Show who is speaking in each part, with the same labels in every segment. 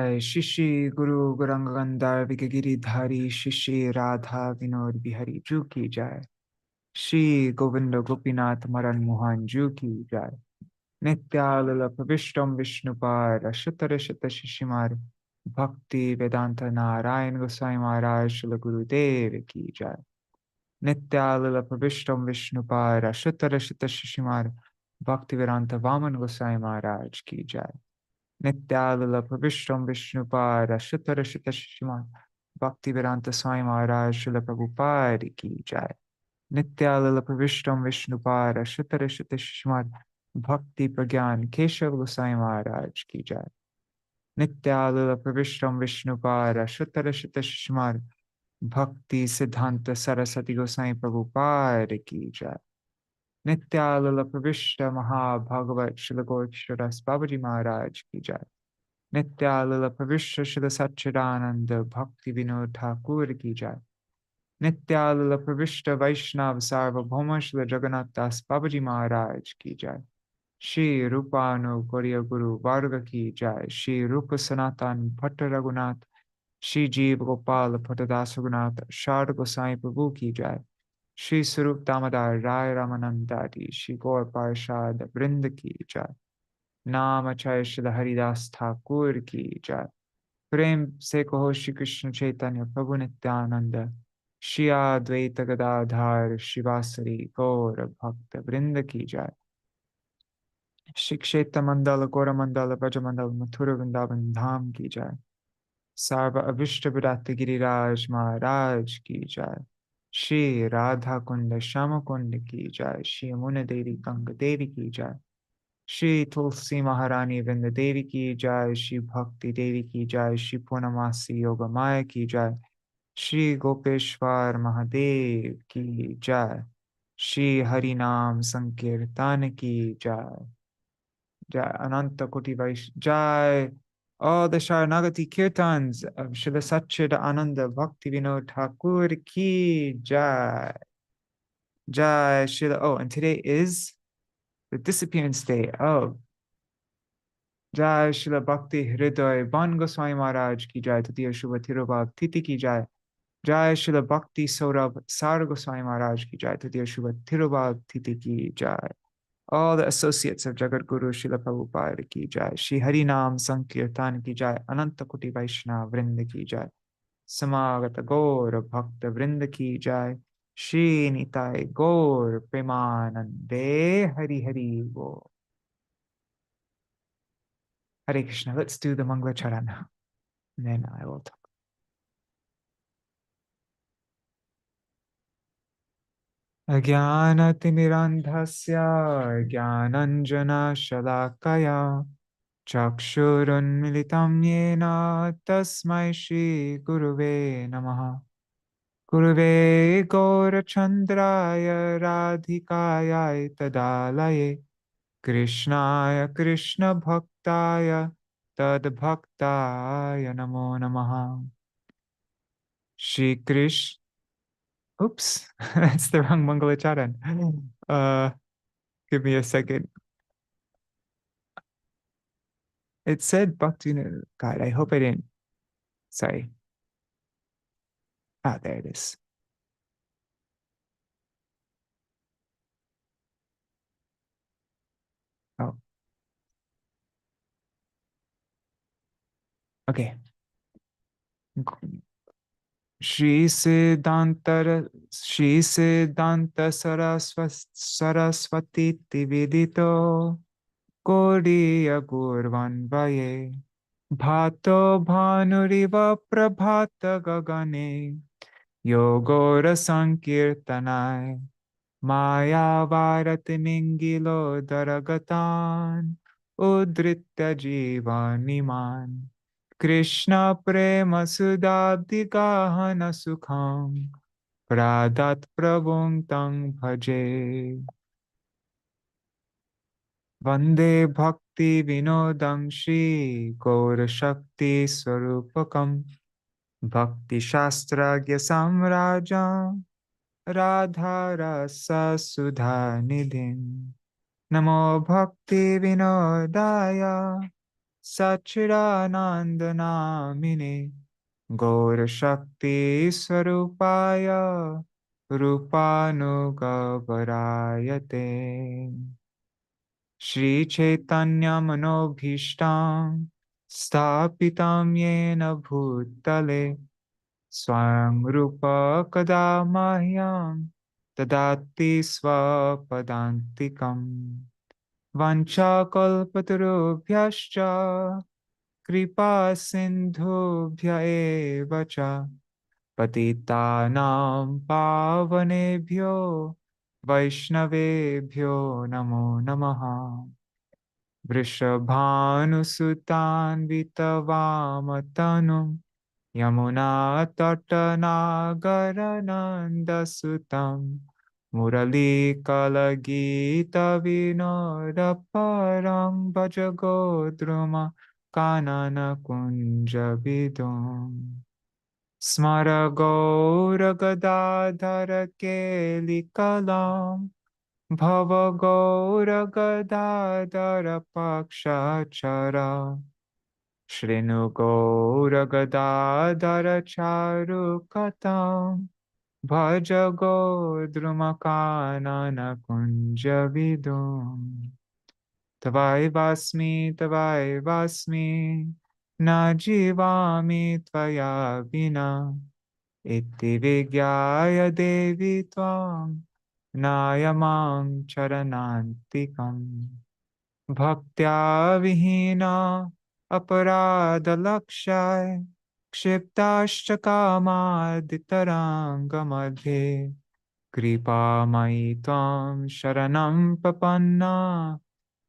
Speaker 1: श्री श्री गुरु गौरांगंधार विगिरिधारी श्री श्री राधा विनोद बिहारी जू की जाय। श्री गोविंद गोपीनाथ मरन मोहन जू की जाय। नित्यालल प्रविष्टम विष्णुपार शतर शत शिशिमार भक्ति वेदांत नारायण गोसाई महाराज श्रील गुरुदेव की जाय। नित्यालल प्रविष्टम विष्णुपार शतर शत शिशिमार भक्ति वेदांत वामन गोसाई महाराज की जाय। नित्यालल प्रविष्टम विष्णुपाद शतर शत शिशिमार भक्ति वेदांत स्वामी महाराज श्रील प्रभुपाद की जाय। नित्यालल प्रविष्टम विष्णुपाद शतर शत शिशिमार भक्ति प्रज्ञान केशव गोसाई महाराज की जाय। नित्यालल प्रविष्टम विष्णुपाद शतर शत शिशिमार भक्ति सिद्धांत सरस्वती गोसाई प्रभुपाद की जाय। नित्यालल प्रविष्ट महाभागवत श्रील गौरक्षरस बाबाजी महाराज की जाय। नित्यालल प्रविष्ट श्रील सच्चिदानंद भक्ति विनोद ठाकुर की जाय। नित्यालल प्रविष्ट वैष्णव सार्वभौम श्रील जगन्नाथ दास बाबाजी महाराज की जाय। श्री रूपानु गौरी गुरु वर्ग की जाय। श्री रूप सनातन भट्ट रघुनाथ श्री जीव गोपाल भट्टदास रघुनाथ शारद गोसाई प्रभु की जाय। श्री स्वरूप दामोदर राय रामानंदादि श्री गौर पार्षद वृंद की जाय। नाम अक्षय श्री हरिदास ठाकुर की जाय। प्रेम से कहो श्री कृष्ण चैतन्य प्रभु नित्यानंद श्री अद्वैत गदाधर शिवासरी गौर भक्त वृंद की जाय। श्री क्षेत्र मंडल गौर मंडल ब्रज मंडल मथुर वृंदावन धाम की जाय। सर्व अभिष्ट विदात गिरिराज महाराज की जाय। श्री राधा कुंड श्याम कुंड की जाय। श्री मुन देवी गंग देवी की जाय। श्री तुलसी महारानी वृंद देवी की जाय। श्री भक्ति देवी की जाय। श्री पूर्णमासी योग माया की जाय। श्री गोपेश्वर महादेव की जाय। श्री हरि नाम संकीर्तन की जाय। जय अनंत कोटि वैष्णव जय। All the Śaraṇāgati kirtans of Śrīla Satchidananda Bhaktivinoda Ṭhākura ki jai. Jai Śrīla. Oh, and today is the disappearance day of Jai Śrīla Bhakti Hriday Ban Goswami Maharaj ki jai. Tatiya Shubha Tirobhav Titi ki jai. Jai Śrīla Bhakti Saurabh Sar Goswami Maharaj ki jai. Tatiya Shubha Tirobhav Titi ki jai. All the associates of Jagat Guru Śrīla Prabhupada ki jai. Shri Hari Nam Sankirtan ki jai. Ananta Koti Vaishnava Vrinda ki jai. Samagata Gaur Bhakta Vrinda ki jai. Shri Nitai Gaur Premanande Hari Hari Bo. Hare Krishna. Let's do the Mangala Charana. And then I will talk. Ajnanatimirandhasya Jnananjana Shalakaya Chakshurunmilitam yena tasmai Shri Guruve namaha. Guruve Gaurachandraya Radhikaya Tadalaye Krishnaya Krishna Bhaktaya Tadbhaktaya Namo Namaha. Shri Krishna. Oops, that's the wrong Mangalacharan. Give me a second. It said Bhaktivinoda. God, I hope I didn't. Sorry. Ah, there it is. Oh. Okay. Shri Siddhanta Saraswati Tividito Gaudiya Gurvanvaye Bhato Bhanuriva Prabhata Gagane Yogora Sankirtanai Maya Varati Mingilo Daragatan Udritya Jivaniman Krishna Prema Sudabdi Gahana Sukham Pradat Prabhum Tang Bhaje Vande Bhakti Vinodam Shri Gaura Shakti Swarupakam Bhakti Shastragya Samrajam Radha Rasa Sudha Nidhim Namo Bhakti Vinodaya Sachidanandanamine Gaura Shakti Swarupaya Rupanugavarayate Shri Chaitanya Manobhishtam Stapitam Yena Bhutale Swam Rupa Kadamahyam Tadati Swapadantikam Vancha Kalpatarubhyascha Kripa Sindhubhya eva cha Patitanam Pavanebhyo Vaishnavebhyo Namo Namaha Vrishabhanusutan Vitavamatanu Yamuna Tatanagara Sutam Murali Kalagita Vinoda Parang Bhajagodruma Kanana Kunja Vidum Smara Gaura Gadadhara Keli Kalam Bhava Gaura Gadadhara Pakshachara Shrinu Gaura Gadadhara Charu Katam Bhaja Godrumakanana Kunja Vidum Tavai Vasmi Na Jivami Tvaya Vina Iti Vigyaya Devi Tvam Nayamam Charanantikam Bhaktya Vihina Aparada Lakshaya Kshiptashchakamaditarangamadhe Kripa Maitam Sharanam Papanna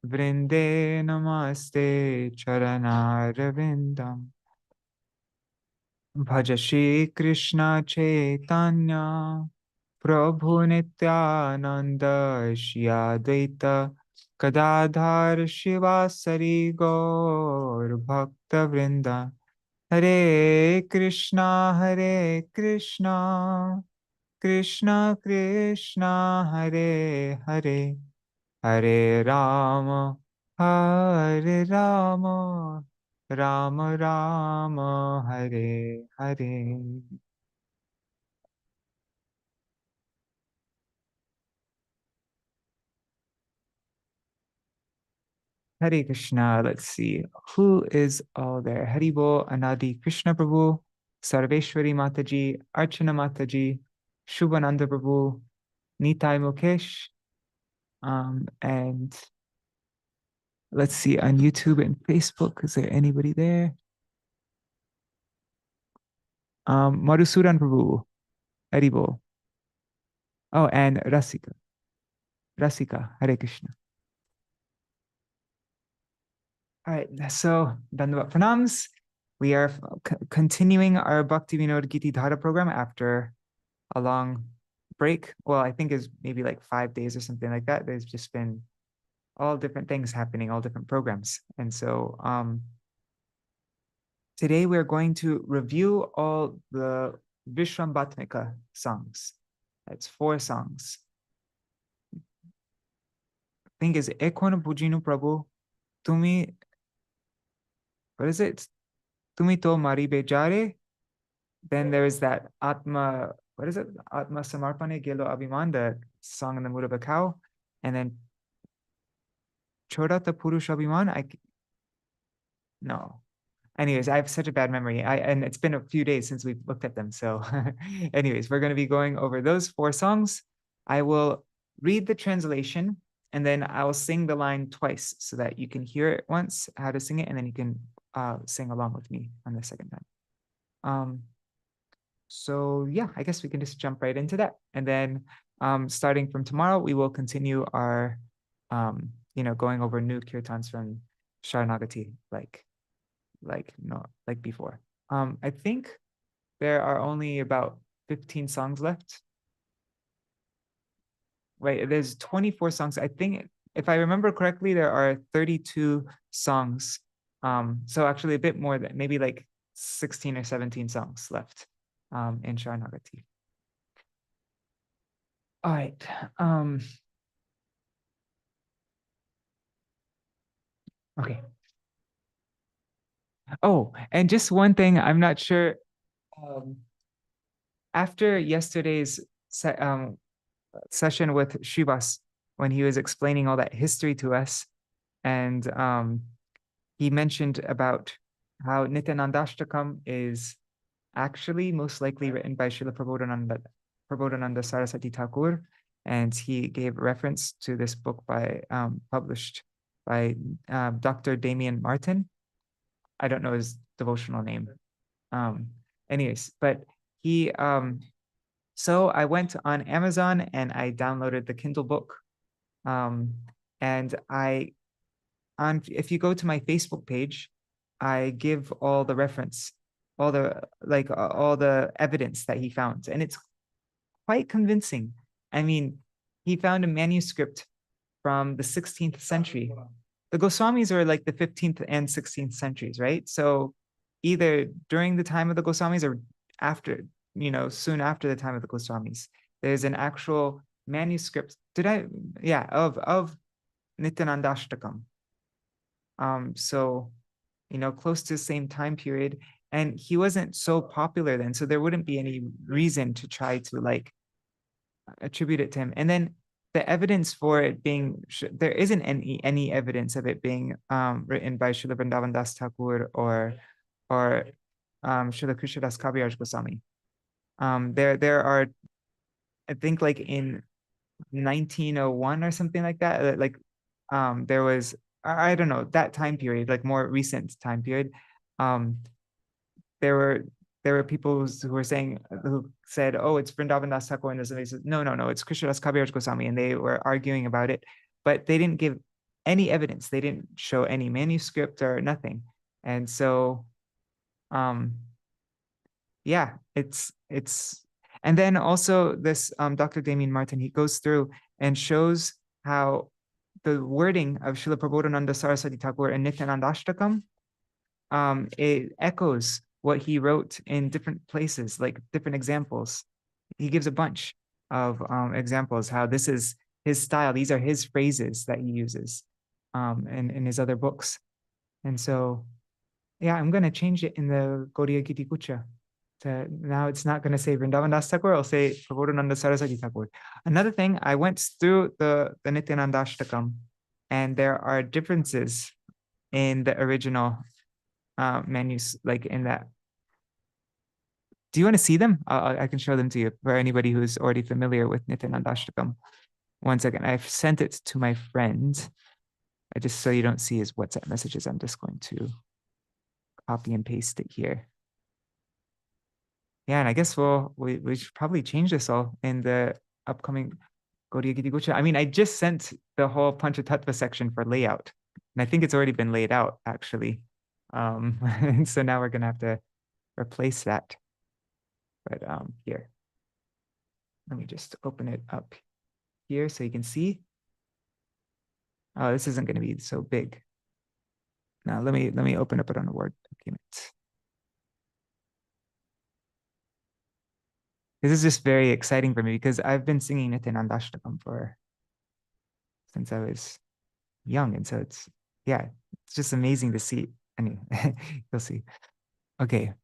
Speaker 1: Vrinde Namaste Charanarvindam Bhaja Shri Krishna Chaitanya Prabhu Nityananda Shri Advaita Gadadhar Shivasari Gaur Bhakta Vrinda Hare Krishna Krishna Krishna Hare Hare Hare Rama Hare Rama Rama Rama Hare Hare Hare Krishna. Let's see. Who is all there? Haribo, Anadi Krishna Prabhu, Sarveshwari Mataji, Archana Mataji, Shubhananda Prabhu, Nitai Mukesh, and let's see on YouTube and Facebook. Is there anybody there? Madhusudan Prabhu, Haribo. Oh, and Rasika. Rasika, Hare Krishna. All right, so Dandavat Pranams. We are continuing our Bhaktivinoda-gīti-dhārā program after a long break. Well, I think it's maybe like 5 days or something like that. There's just been all different things happening, all different programs. And so today we're going to review all the Viśrambhātmika songs. That's 4 songs. I think it's Ekona Bujinu Prabhu, Tumi, what is it? Tumi to Mari Bejare. Then there's that Atma, what is it? Atma Samarpane Gelo Abhiman, the song in the mood of a cow. And then Chodata Purush Abhiman. No. Anyways, I have such a bad memory. And it's been a few days since we've looked at them. So anyways, we're going to be going over those 4 songs. I will read the translation and then I will sing the line twice so that you can hear it once, how to sing it, and then you can sing along with me on the second time. So yeah, I guess we can just jump right into that. And then starting from tomorrow, we will continue our, going over new kirtans from Śaraṇāgati, like before. I think there are only about 15 songs left. Wait, there's 24 songs. I think if I remember correctly, there are 32 songs. So actually a bit more than maybe like 16 or 17 songs left in Śaraṇāgati. All right. Okay. Oh, and just one thing, I'm not sure. Um, After yesterday's session with Shivas, when he was explaining all that history to us, and he mentioned about how Nityanandashtakam is actually most likely written by Srila Prabodhananda Saraswati Thakur, and he gave reference to this book by published by Dr. Damian Martin. I don't know his devotional name. Um, Anyways, but he so I went on Amazon and I downloaded the Kindle book. And if you go to my Facebook page, I give all the reference, all the evidence that he found, and it's quite convincing. I mean, he found a manuscript from the 16th century. The Goswamis are like the 15th and 16th centuries, right? So either during the time of the Goswamis or after, soon after the time of the Goswamis, there's an actual manuscript. Of Nityanandashtakam. So, close to the same time period. And he wasn't so popular then, so there wouldn't be any reason to try to like attribute it to him. And then the evidence for it being, there isn't any evidence of it being written by Srila Vrindavan Das Thakur or Srila Krishnadas Kaviraj Goswami. There are, I think like in 1901 or something like that, there was, I don't know, that time period, like more recent time period, there were people who said, oh, it's Vrindavan Das Thakur, and they said, no, it's Krishnadas Kaviraj Goswami, and they were arguing about it, but they didn't give any evidence. They didn't show any manuscript or nothing. And so, yeah, it's, and then also this Dr. Damien Martin, he goes through and shows how the wording of Srila Prabodhananda Saraswati Thakur and Nityanandashtakam, it echoes what he wrote in different places, like different examples. He gives a bunch of examples, how this is his style. These are his phrases that he uses in his other books. And so, yeah, I'm going to change it in the Gaudiya Giti Kucha. Now it's not going to say Vrindavan Das Thakur, I'll say Prabodhananda Saraswati Thakur. Another thing, I went through the Nityanandashtakam, and there are differences in the original menus, like in that. Do you want to see them? I can show them to you for anybody who's already familiar with Nityanandashtakam. One second, I've sent it to my friend. I just, so you don't see his WhatsApp messages, I'm just going to copy and paste it here. Yeah, and I guess we should probably change this all in the upcoming Gaudiya Giti Kucha. I mean, I just sent the whole Panchatattva section for layout, and I think it's already been laid out, actually. And so now we're going to have to replace that. But here, let me just open it up here so you can see. Oh, this isn't going to be so big. Now let me open up it on a Word document. This is just very exciting for me because I've been singing Nityanandashtakam since I was young. And so it's just amazing to see. Anyway, you'll see. Okay.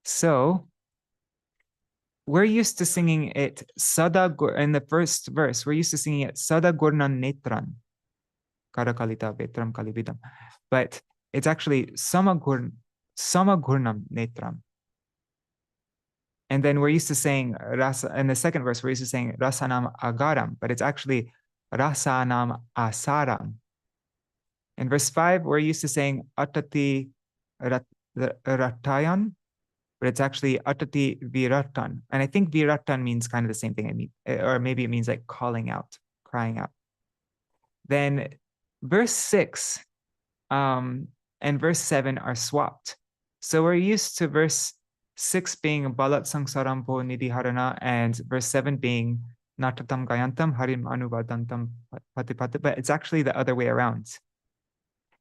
Speaker 1: So we're used to singing it Sada in the first verse. We're used to singing it Sada Gurnan Netran Karakalita Vetram Kalibidam. But it's actually Samagurnam Netram. And then we're used to saying rasa in the second verse, we're used to saying rasanam agaram, but it's actually rasanam asaram. In verse 5, we're used to saying atati ratayan, but it's actually atati viratan. And I think viratan means kind of the same thing. I mean, or maybe it means like calling out, crying out. Then verse 6 and verse 7 are swapped. So we're used to verse 6 being Balat Sangsarampo Nidhiharana and verse 7 being Natatam Gayantam Harim Anuvadantam Patipati, but it's actually the other way around.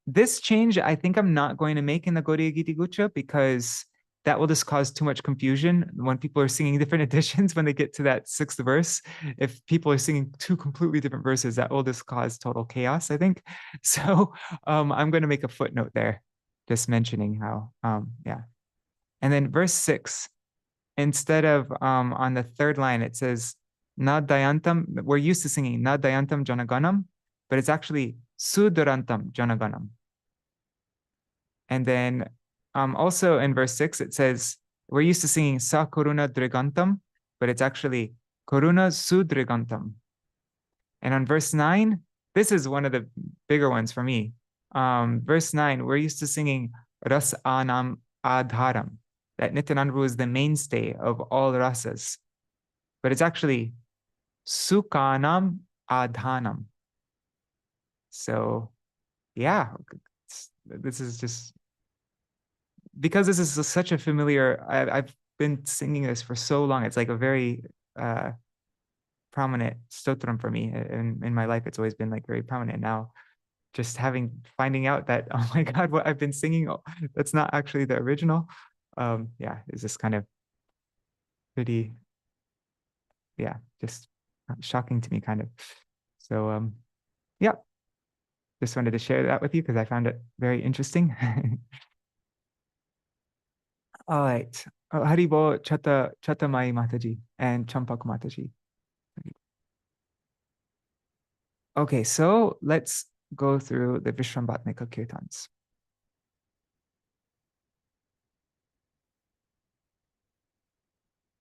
Speaker 1: This change, I think I'm not going to make in the Gaudiya Giti Kucha because that will just cause too much confusion when people are singing different editions when they get to that 6th verse. If people are singing two completely different verses, that will just cause total chaos, I think. So I'm going to make a footnote there. just mentioning how, yeah. And then verse 6, instead of on the third line, it says, Na dayantam, we're used to singing Na dayantam janaganam, but it's actually Sudarantam janaganam. And then also in verse 6, it says, we're used to singing Sa Karuna Drigantam, but it's actually Karuna Sudrigantam. And on verse 9, this is one of the bigger ones for me. Verse 9, we're used to singing Ras Anam Adharam, that Nityananda is the mainstay of all rasas. But it's actually Sukhanam Adhanam. So, yeah, this is just, because this is such a familiar, I've been singing this for so long. It's like a very prominent stotram for me. In my life, it's always been like very prominent. Now, just finding out that, oh my God, what I've been singing, that's not actually the original. Yeah, is just kind of pretty, yeah, just shocking to me, kind of. So, yeah, just wanted to share that with you because I found it very interesting. All right. Haribo Chatamai Mataji and Champak Mataji. Okay, so let's go through the Viśrambhātmika kirtans.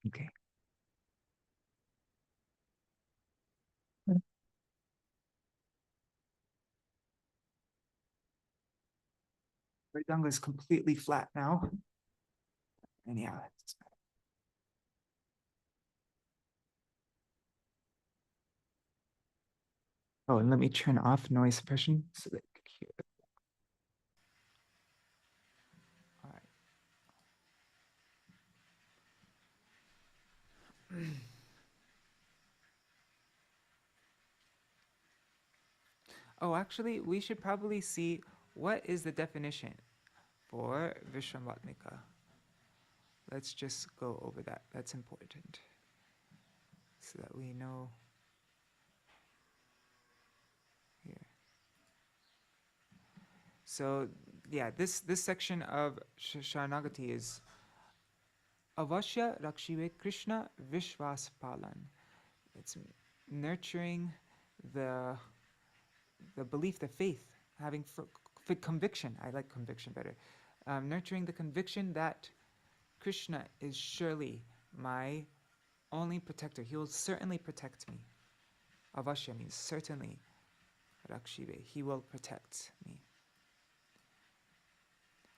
Speaker 1: Okay. Mridanga is completely flat now. And yeah, oh, and let me turn off noise suppression so that you can hear it. All right. Oh, actually, we should probably see what is the definition for Viśrambhātmika. Let's just go over that. That's important so that we know here. So yeah, this section of Śaraṇāgati is Avashya Rakshive Krishna Vishwas Palan. It's nurturing the belief, the faith, having conviction. I like conviction better. Nurturing the conviction that Krishna is surely my only protector. He will certainly protect me. Avashya means certainly. Rakshive, he will protect me.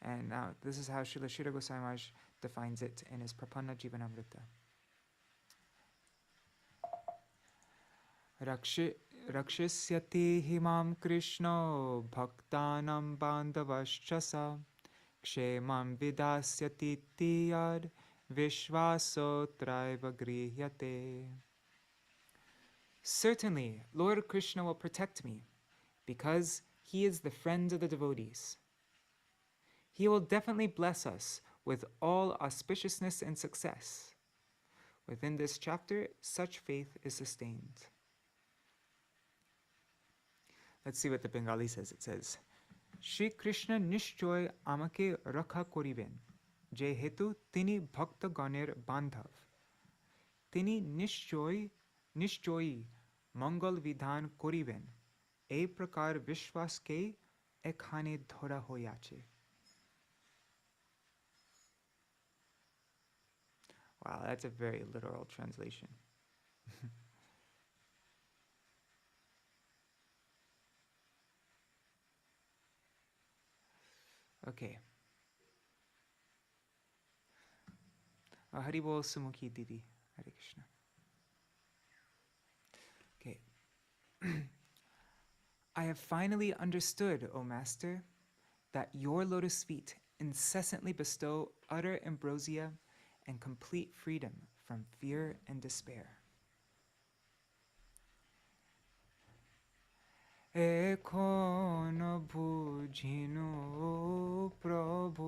Speaker 1: And now this is how Srila Sridhar Goswami Maharaj defines it in his Prapanna Jivanamrita. Rakshisyati himam Krishno bhaktanam bandavaschasa kshemam vidasyati tiyad vishvaso traiva grihyate. Certainly, Lord Krishna will protect me because he is the friend of the devotees. He will definitely bless us with all auspiciousness and success. Within this chapter, such faith is sustained. Let's see what the Bengali says. It says, Shri Krishna nishchoy amake rakha koriben, je hetu tini bhakta ganer bandhav. Tini nishchoyi mangal vidhan koriben, e prakar vishwas ke ekhane dhora hoyache. Wow, that's a very literal translation. Okay. Haribol Sumukhi Didi. Hare Krishna. Okay. I have finally understood, O Master, that your lotus feet incessantly bestow utter ambrosia and complete freedom from fear and despair. Ekhono bujhino Prabhu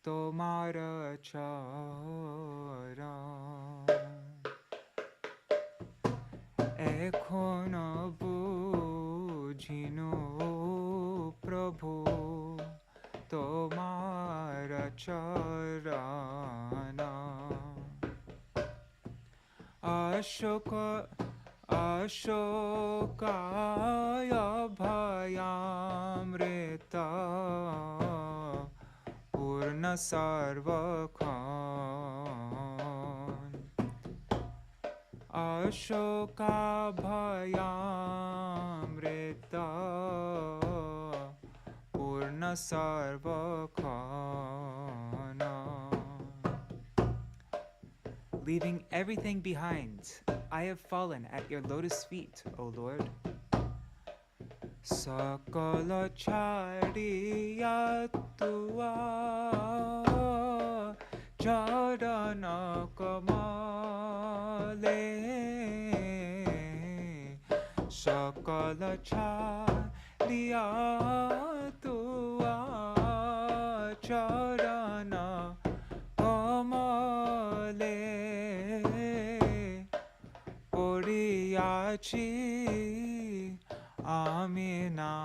Speaker 1: tomara charan. Ekhono bujhino प्रभु तुम्हारा चरण अशोकाय भयामृता पूर्ण सर्वखान अशोकाभयामृता पूर्ण सर्वखान. Leaving everything behind, I have fallen at your lotus feet, O Lord. Sakala chariya tua charana kamale. Sakala chariya tua charana kamale. Poriyachi Aminat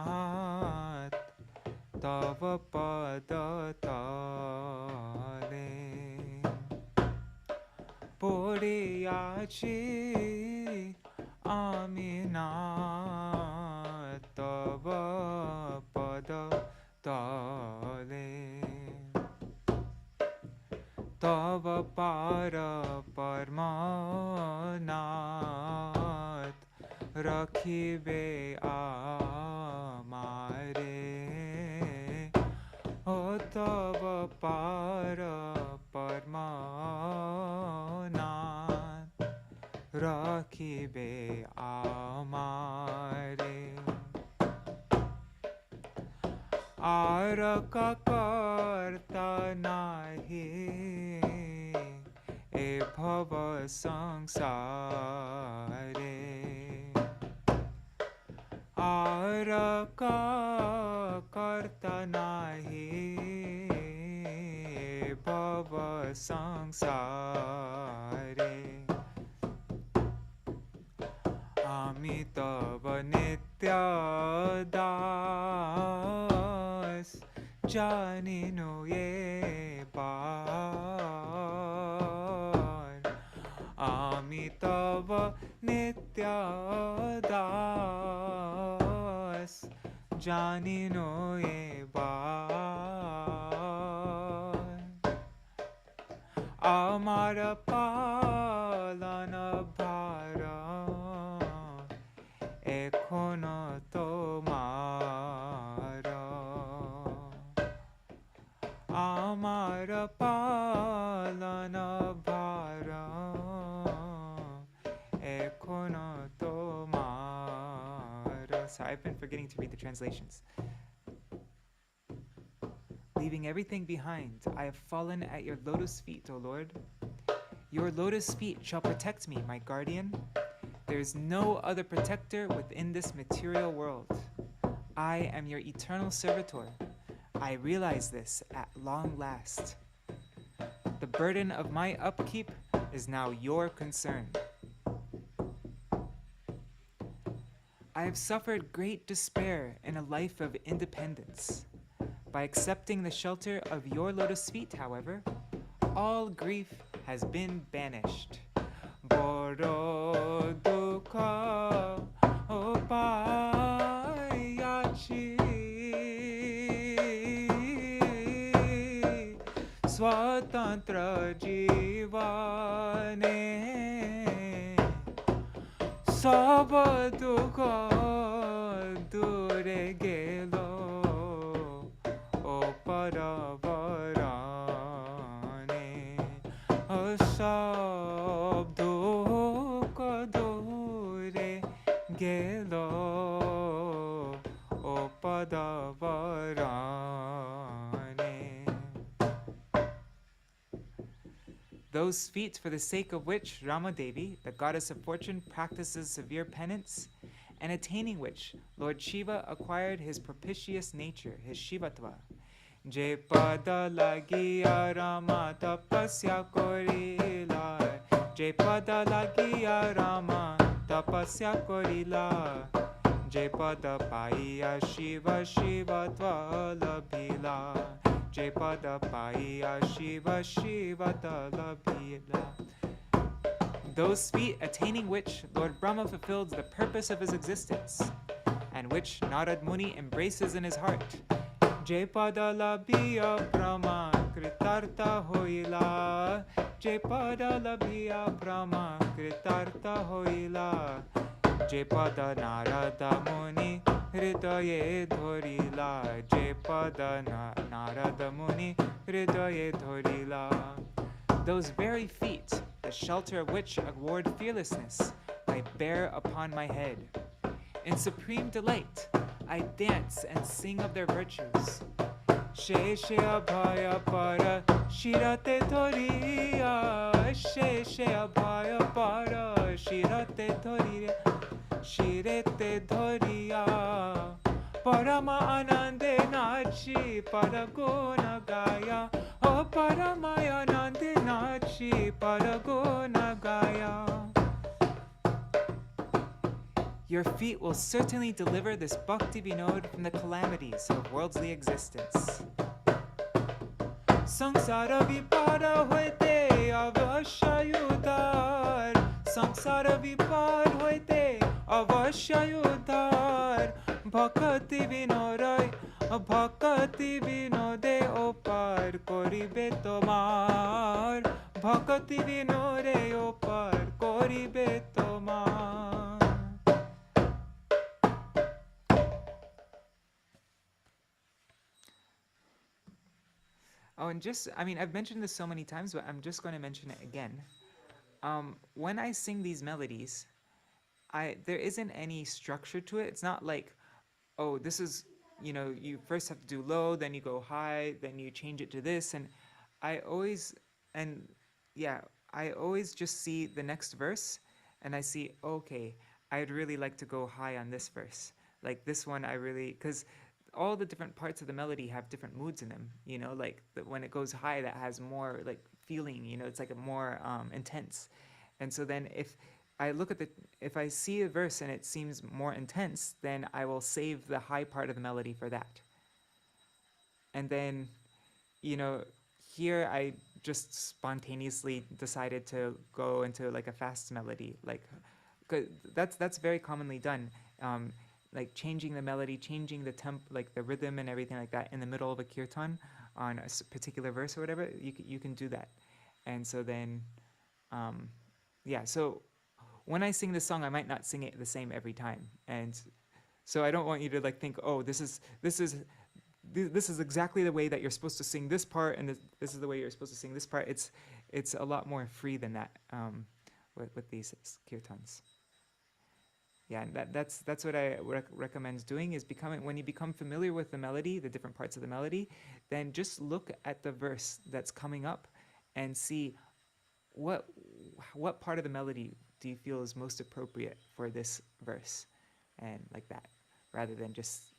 Speaker 1: Tava Padatale. Poriyachi Aminat Tava Padatale. Tava Para Parmanat Rakhibe amare. O Tava Para Parmanat Rakhibe amare. Araka karta nahi e bhava sangsare. Araka karta nahi bhava sangsare. Amitava nitya das janino ye par. Amitava nitya das janino ye par. Amara palana bhara ekhono tomara. Amara palana bhara ekhono tomara. Sorry, I've been forgetting to read the translations. Leaving everything behind, I have fallen at your lotus feet, O Lord. Your lotus feet shall protect me, my guardian. There is no other protector within this material world. I am your eternal servitor. I realize this at long last. The burden of my upkeep is now your concern. I have suffered great despair in a life of independence. By accepting the shelter of your lotus feet, however, all grief has been banished. Boro dukha upayachi swatantra jivane sab dukha dure gelo paravarane sab dukha dure gelo padavarane. Those feats for the sake of which Rama Devi, the goddess of fortune, practices severe penance, and attaining which Lord Shiva acquired his propitious nature, his Shivatva. Je pada lagiya Rama tapasya korila. Je pada lagiya Rama tapasya korila. Jai pada paiya Shiva Shiva dvalabhila. Jai pada paiya Shiva Shiva dvalabhila. Those feet attaining which Lord Brahma fulfilled the purpose of his existence, and which Narad Muni embraces in his heart. Jai pada labhiya Brahma kritartha hoila. Jai pada labhiya Brahma kritartha hoila. Jai pada Narada Muni hridaye dhorila. Jai pada Narada Muni hridaye dhorila. Those very feet, the shelter of which award fearlessness, I bear upon my head. In supreme delight, I dance and sing of their virtues. Sheshe abhaya para shirate thoriya. Sheshe abhaya para shirate thoriya. Shirete dhoriya. Parama anande nachi paragona gaya. O parama anande nachi paragona gaya. Your feet will certainly deliver this Bhakti Vinod from the calamities of worldly existence. Samsara vipara hoite avashayudar. Samsara vipar hoite avashayudar. Bhakti Vinorai, Bhakti Vinode opar koribe tomar. Bhakti Vinode opar koribe tomar. Oh, and I've mentioned this so many times, but I'm just going to mention it again. When I sing these melodies, there isn't any structure to it. It's not like, oh, this is, you first have to do low, then you go high, then you change it to this. And I always just see the next verse, and I see, okay, I'd really like to go high on this verse. Like this one, because all the different parts of the melody have different moods in them, like when it goes high, that has more like feeling, it's like a more intense. And so then if I see a verse and it seems more intense, then I will save the high part of the melody for that. And then, here I just spontaneously decided to go into like a fast melody, like, 'cause that's very commonly done. Like changing the melody, changing the like the rhythm and everything like that in the middle of a kirtan on a particular verse or whatever, you can do that. And so then, so when I sing this song, I might not sing it the same every time. And so I don't want you to like think, oh, this is exactly the way that you're supposed to sing this part, and this is the way you're supposed to sing this part. It's a lot more free than that with these kirtans. Yeah, and that's what I recommend doing, is when you become familiar with the melody, the different parts of the melody, then just look at the verse that's coming up and see what part of the melody do you feel is most appropriate for this verse, and like that, rather than just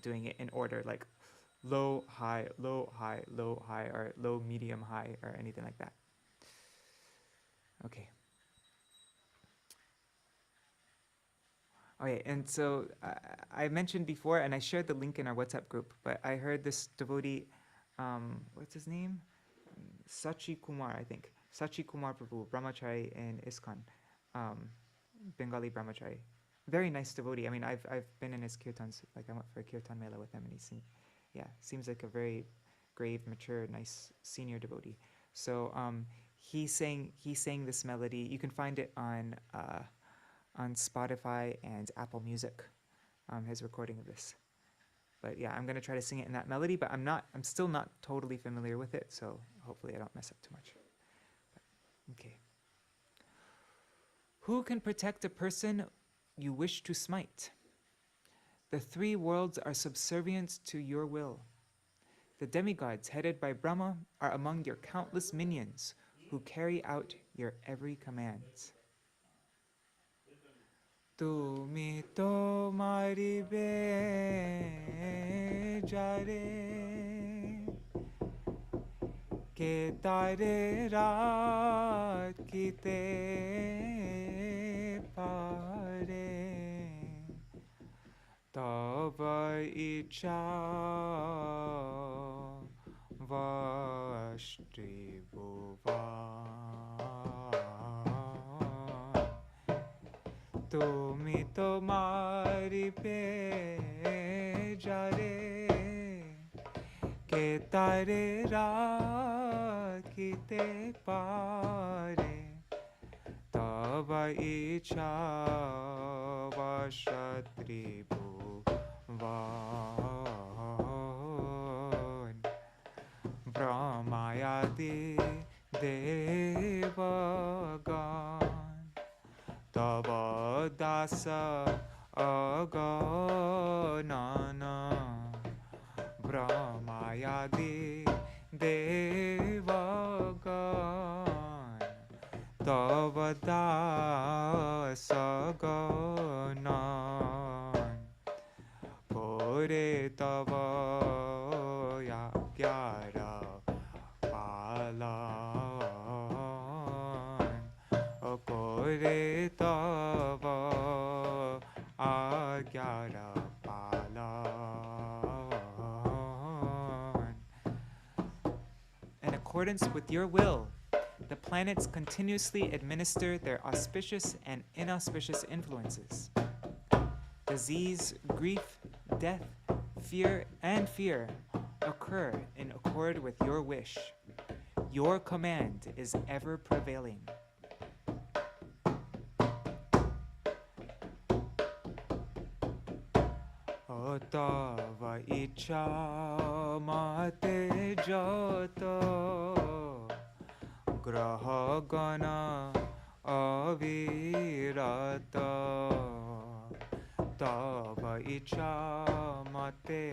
Speaker 1: doing it in order, like low, high, low, high, low, high, or low, medium, high, or anything like that. Okay. Okay, and so I mentioned before, and I shared the link in our WhatsApp group, but I heard this devotee, what's his name? Sachi Kumar, I think. Sachi Kumar Prabhu, Brahmachari in ISKCON, Bengali Brahmachari. Very nice devotee. I mean, I've been in his kirtans, like I went for a kirtan mela with him, and seems like a very grave, mature, nice senior devotee. So he sang this melody. You can find it on Spotify and Apple Music, his recording of this. But yeah, I'm gonna try to sing it in that melody, but I'm still not totally familiar with it, so hopefully I don't mess up too much. But, okay. Who can protect a person you wish to smite? The three worlds are subservient to your will. The demigods headed by Brahma are among your countless minions who carry out your every command. Tumi tomari bejare ke tare raat kite pare Tava icha Vaṣṭribhuvan. Tumi tomari pejare ke tare rakite pare. Tava icha Vaṣṭribhuvan. Brahmayadi devagan Tava dasa aganana. Brahmayadi devagan Tava dasa aganan. Kore tava yagyara palan. Kore tava agyara palan. In accordance with your will, the planets continuously administer their auspicious and inauspicious influences. Disease, grief, death, fear, and fear occur in accord with your wish. Your command is ever prevailing. Tava icha mate jata graha gana avirata. Tava icha mate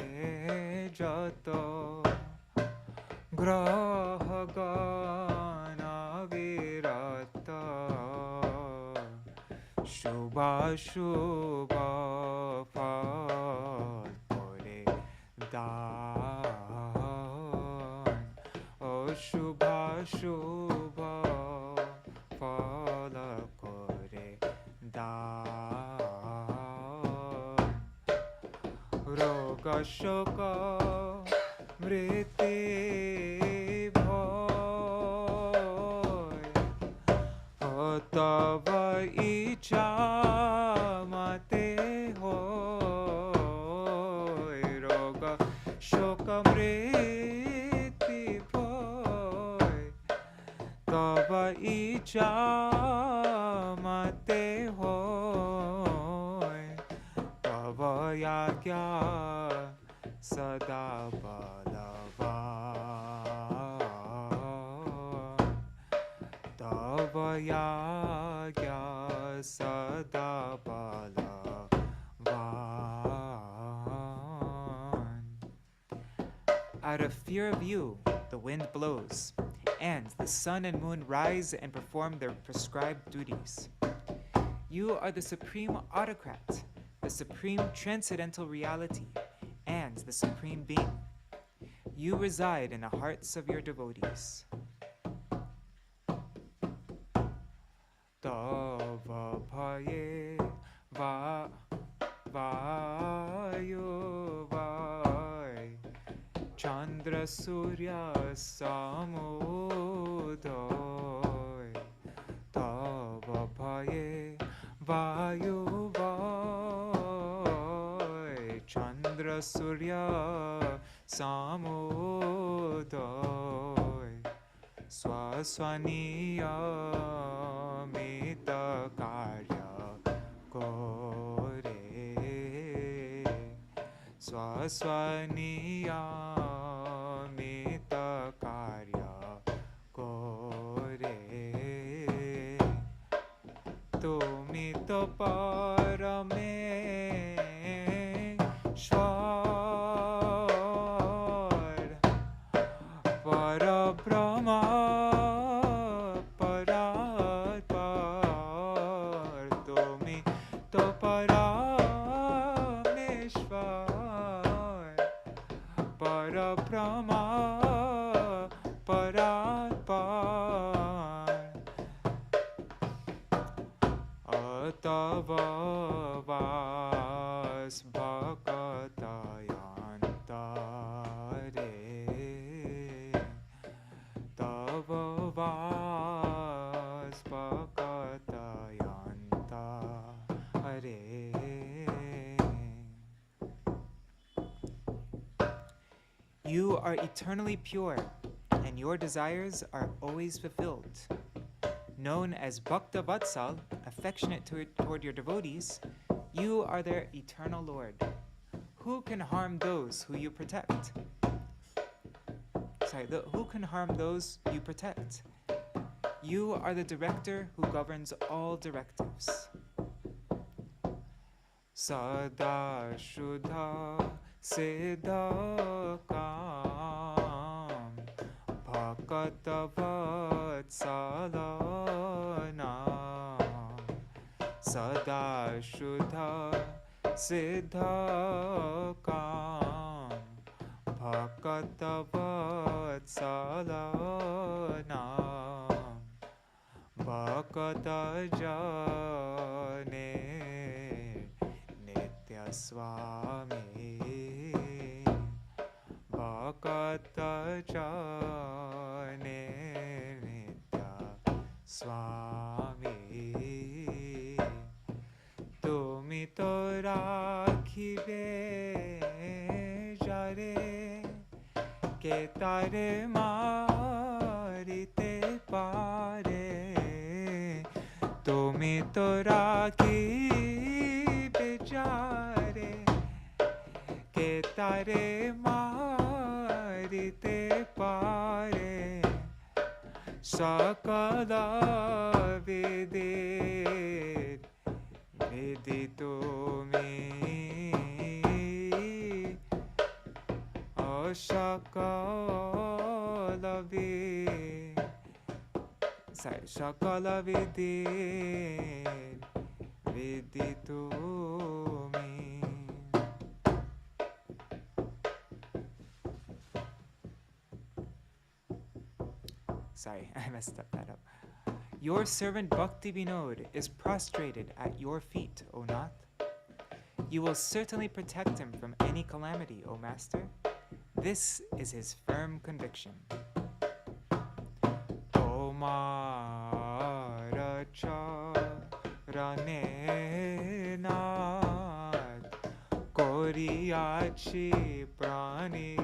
Speaker 1: jata graha gana avirata. Shubha shubha phal kore dān. Shubha shubha phala kore dān. Roga shoka mriti bhoy. Tava icha mate hoy. Roga shoka mriti bhoy. Tava icha mate hoy. Tava yagya sada balavan. Tava yagya sada balavan. Out of fear of you, the wind blows, and the sun and moon rise and perform their prescribed duties. You are the supreme autocrat, the supreme transcendental reality, and the supreme being. You reside in the hearts of your devotees. Tava bhaye vayu vai Chandra Surya Samudoy. Tava bhaye vayu vai Chandra Surya Samudoy. Swaswaniyamita karya kore. Swaswaniyamita karya kore. Tumi to parameshwar Parabrahma paratpar. Tumi to parameshwar Parabrahma paratpar. Atava vas bhak You are eternally pure, and your desires are always fulfilled. Known as Bhakta Vatsal, affectionate toward your devotees, you are their eternal Lord. Who can harm those who you protect? Who can harm those you protect? You are the director who governs all directives. Sada Shuddha Siddha Kam Bhakata Vatsalana Sada Shuddha Siddha Kam Bhakata Vatsalana Bhakata Jane Nitya Swami Bhakata Jane Nitya Swami Tumi to rakhibe jare ke tare marite pare Tumi to rakhibe jare ke tare marite pare Sakala Vedit Veditumi Sakala Vidit Viditumi. Sorry, I messed that up. Your servant Bhaktivinoda is prostrated at your feet, O Nath. You will certainly protect him from any calamity, O Master. This is his firm conviction. Tomara charane nath koriyachi prani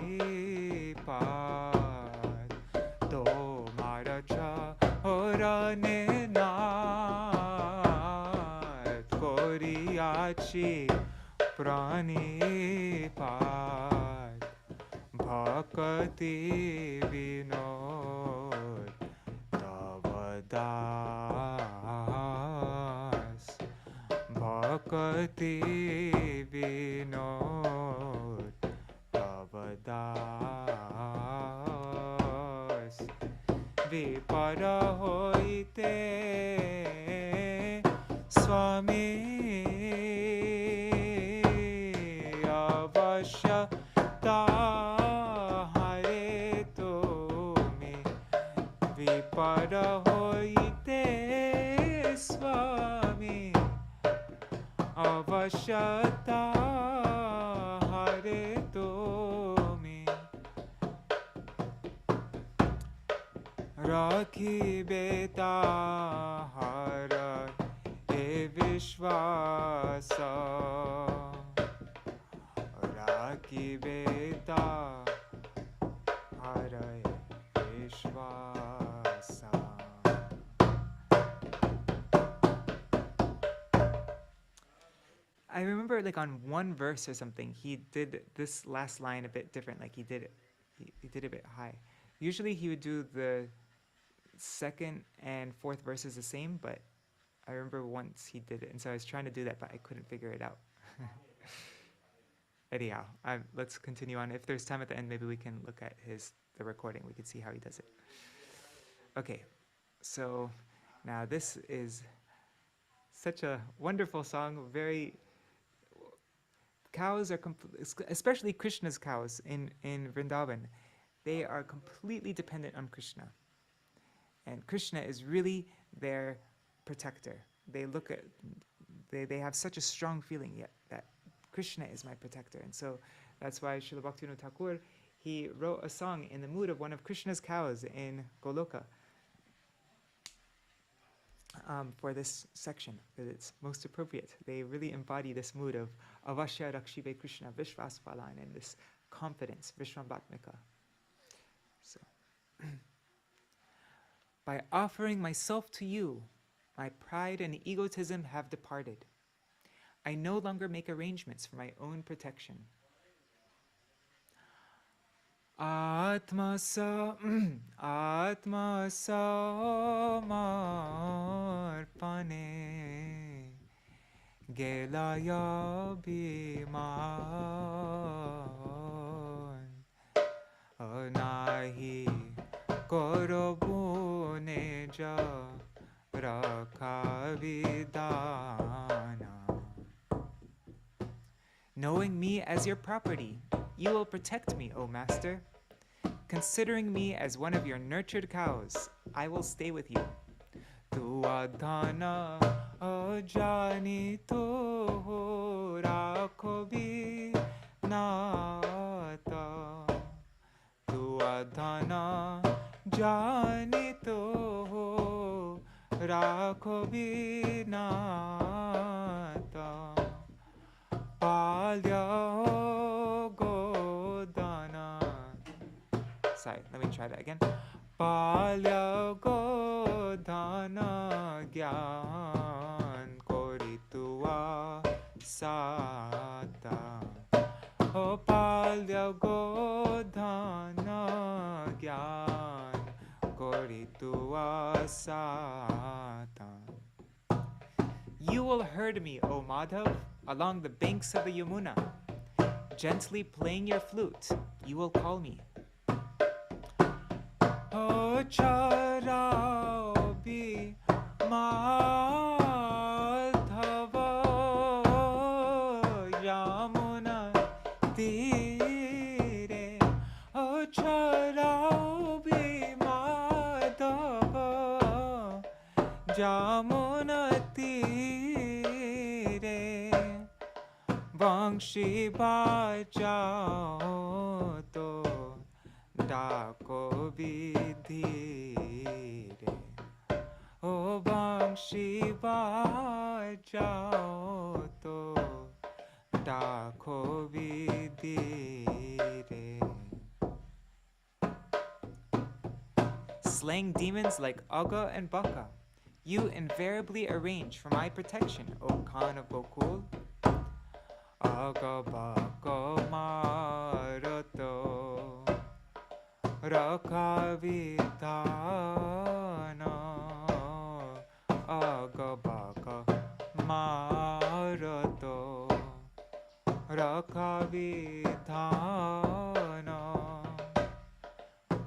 Speaker 1: path. Tomara charane nath koriyachi prani path. Bhakti Vinod Tavadas Bhakti Vinod Tavadas Vipara hoite Swami Avashya Vipara hoite Swami Avashyata Hare Tumi Rakhi Beta Hara E Vishwasa Rakhi Beta Hara E Vishwasa. I remember like on one verse or something, he did this last line a bit different. Like he did it a bit high. Usually he would do the second and fourth verses the same, but I remember once he did it, and so I was trying to do that, but I couldn't figure it out. Anyhow, let's continue on. If there's time at the end, maybe we can look at the recording. We can see how he does it. Okay, so now this is such a wonderful song. Cows are, especially Krishna's cows in Vrindavan, they are completely dependent on Krishna. And Krishna is really their protector. They have such a strong feeling that Krishna is my protector. And so that's why Śrīla Bhaktivinoda Ṭhākura, he wrote a song in the mood of one of Krishna's cows in Goloka for this section, because it's most appropriate. They really embody this mood of Avashya Rakshive Krishna Vishvaspalan, and this confidence, Viśrambhātmika. So, by offering myself to you, my pride and egotism have departed. I no longer make arrangements for my own protection. Atma samarpane gelaya bhiman nahi korobu neja rakhavidana. Knowing me as your property, you will protect me, O Master. Considering me as one of your nurtured cows, I will stay with you. Tu adhana ajani to rakhobi nata. Tu adhana jani to rakhobi nata. Palya godana. Sorry, let me try that again. Palya godana gyan koritua sata. O palya godana gyan koritua sata. You will herd me, O Madhav, along the banks of the Yamuna. Gently playing your flute, you will call me. O Charabi Madhava Yamuna Tire. O Charabi Madhava Yamuna Tire. Vangshi bajao to dako vidhire. O vangshi bajao to dako vidhire. Slaying demons like Aga and Baka, you invariably arrange for my protection, O Khan of Gokul. Aga Baka marato rakhavidana. Aga Baka marato rakhavidana.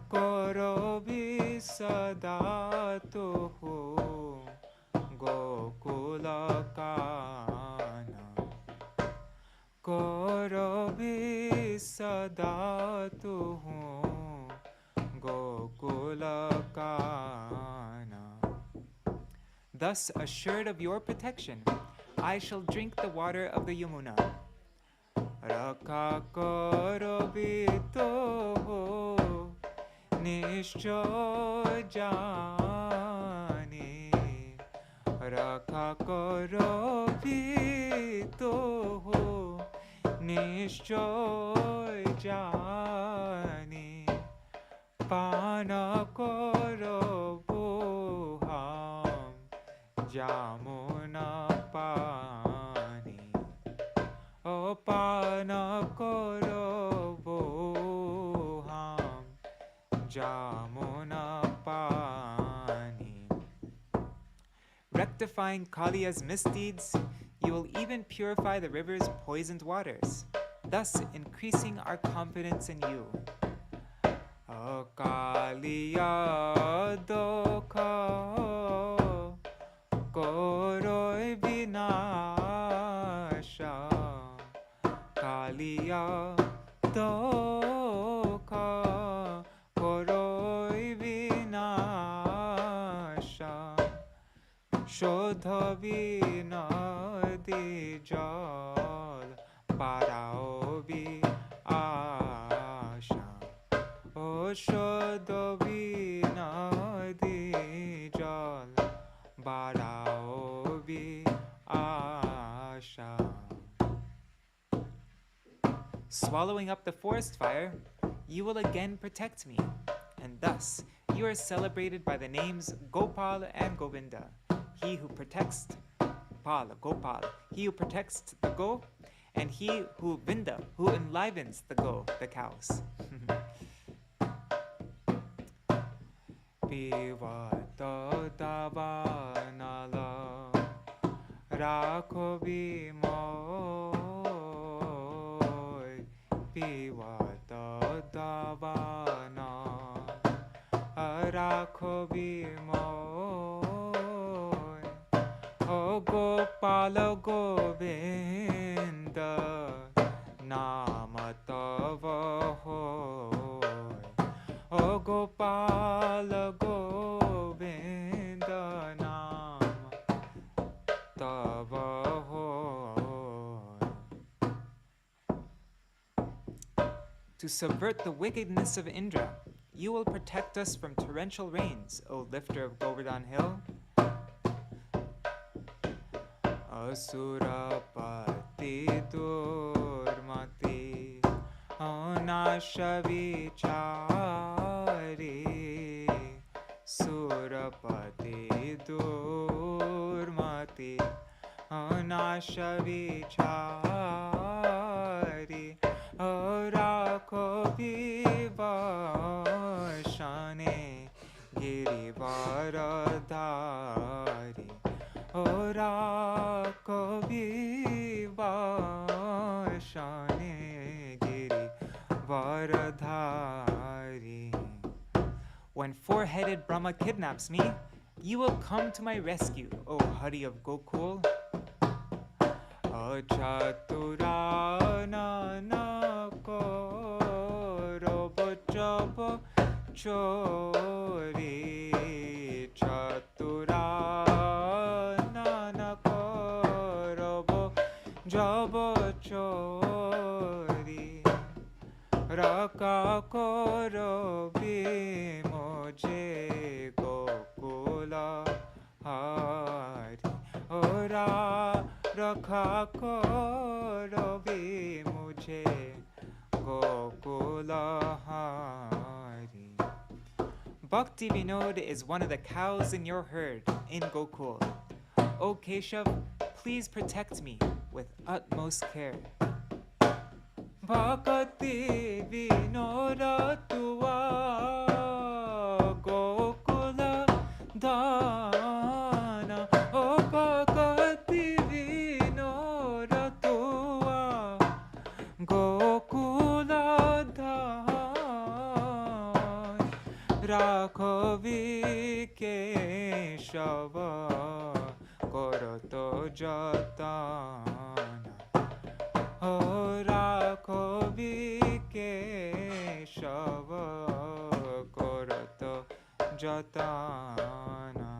Speaker 1: Korobi sadatuhu gokulakana. Korobi sadatuhu gokulakana. Thus, assured of your protection, I shall drink the water of the Yamuna. Rakha korobi toho nishcho jani. Rakha korobi toho nishcho jani. Pana korobu ham jamuna pani. O pana korobu ham jamuna pani. Rectifying Kaliya's misdeeds, you will even purify the river's poisoned waters, thus increasing our confidence in you. O Kaliya dokha koroi vinasha. Kaliya dokha koroi vinasha. Shodha vinadi jal parao vi asha. O shodha vinadi jal parao vi asha.
Speaker 2: swallowing up the forest fire, you will again protect me, and thus you are celebrated by the names Gopal and Govinda, he who protects Gopal, he who protects the go, and he who Vinda, who enlivens the cows. Pivata davanala rakho bimoy, pivata davanala rakho bimoy, o Gopala Govinda nama tava hoy, o Gopala Govinda nama tava hoy. To subvert the wickedness of Indra, you will protect us from torrential rains, O lifter of Govardhan Hill. Asurapati durmati anasha vichari, Surapati durmati anasha vichari, Rakho vivashane girivaradhari, Rakho vivashane girivaradhari. When four-headed Brahma kidnaps me, you will come to my rescue, O Hari of Gokul. Achaturana korobo chobo chori, chaturana korobo jobo chori, raka koro bimoje gokula hari, ora rakha koro bimuje gokula hari. Bhaktivinoda is one of the cows in your herd in Gokul. O Keshav, please protect me with utmost care. Bhaktivinoda tua Gokula Dana, O Bhaktivinoda tua Gokula Dana, Rakho Vikeshava Koroto Jatana, O Rakho Vikeshava Koroto Jatana.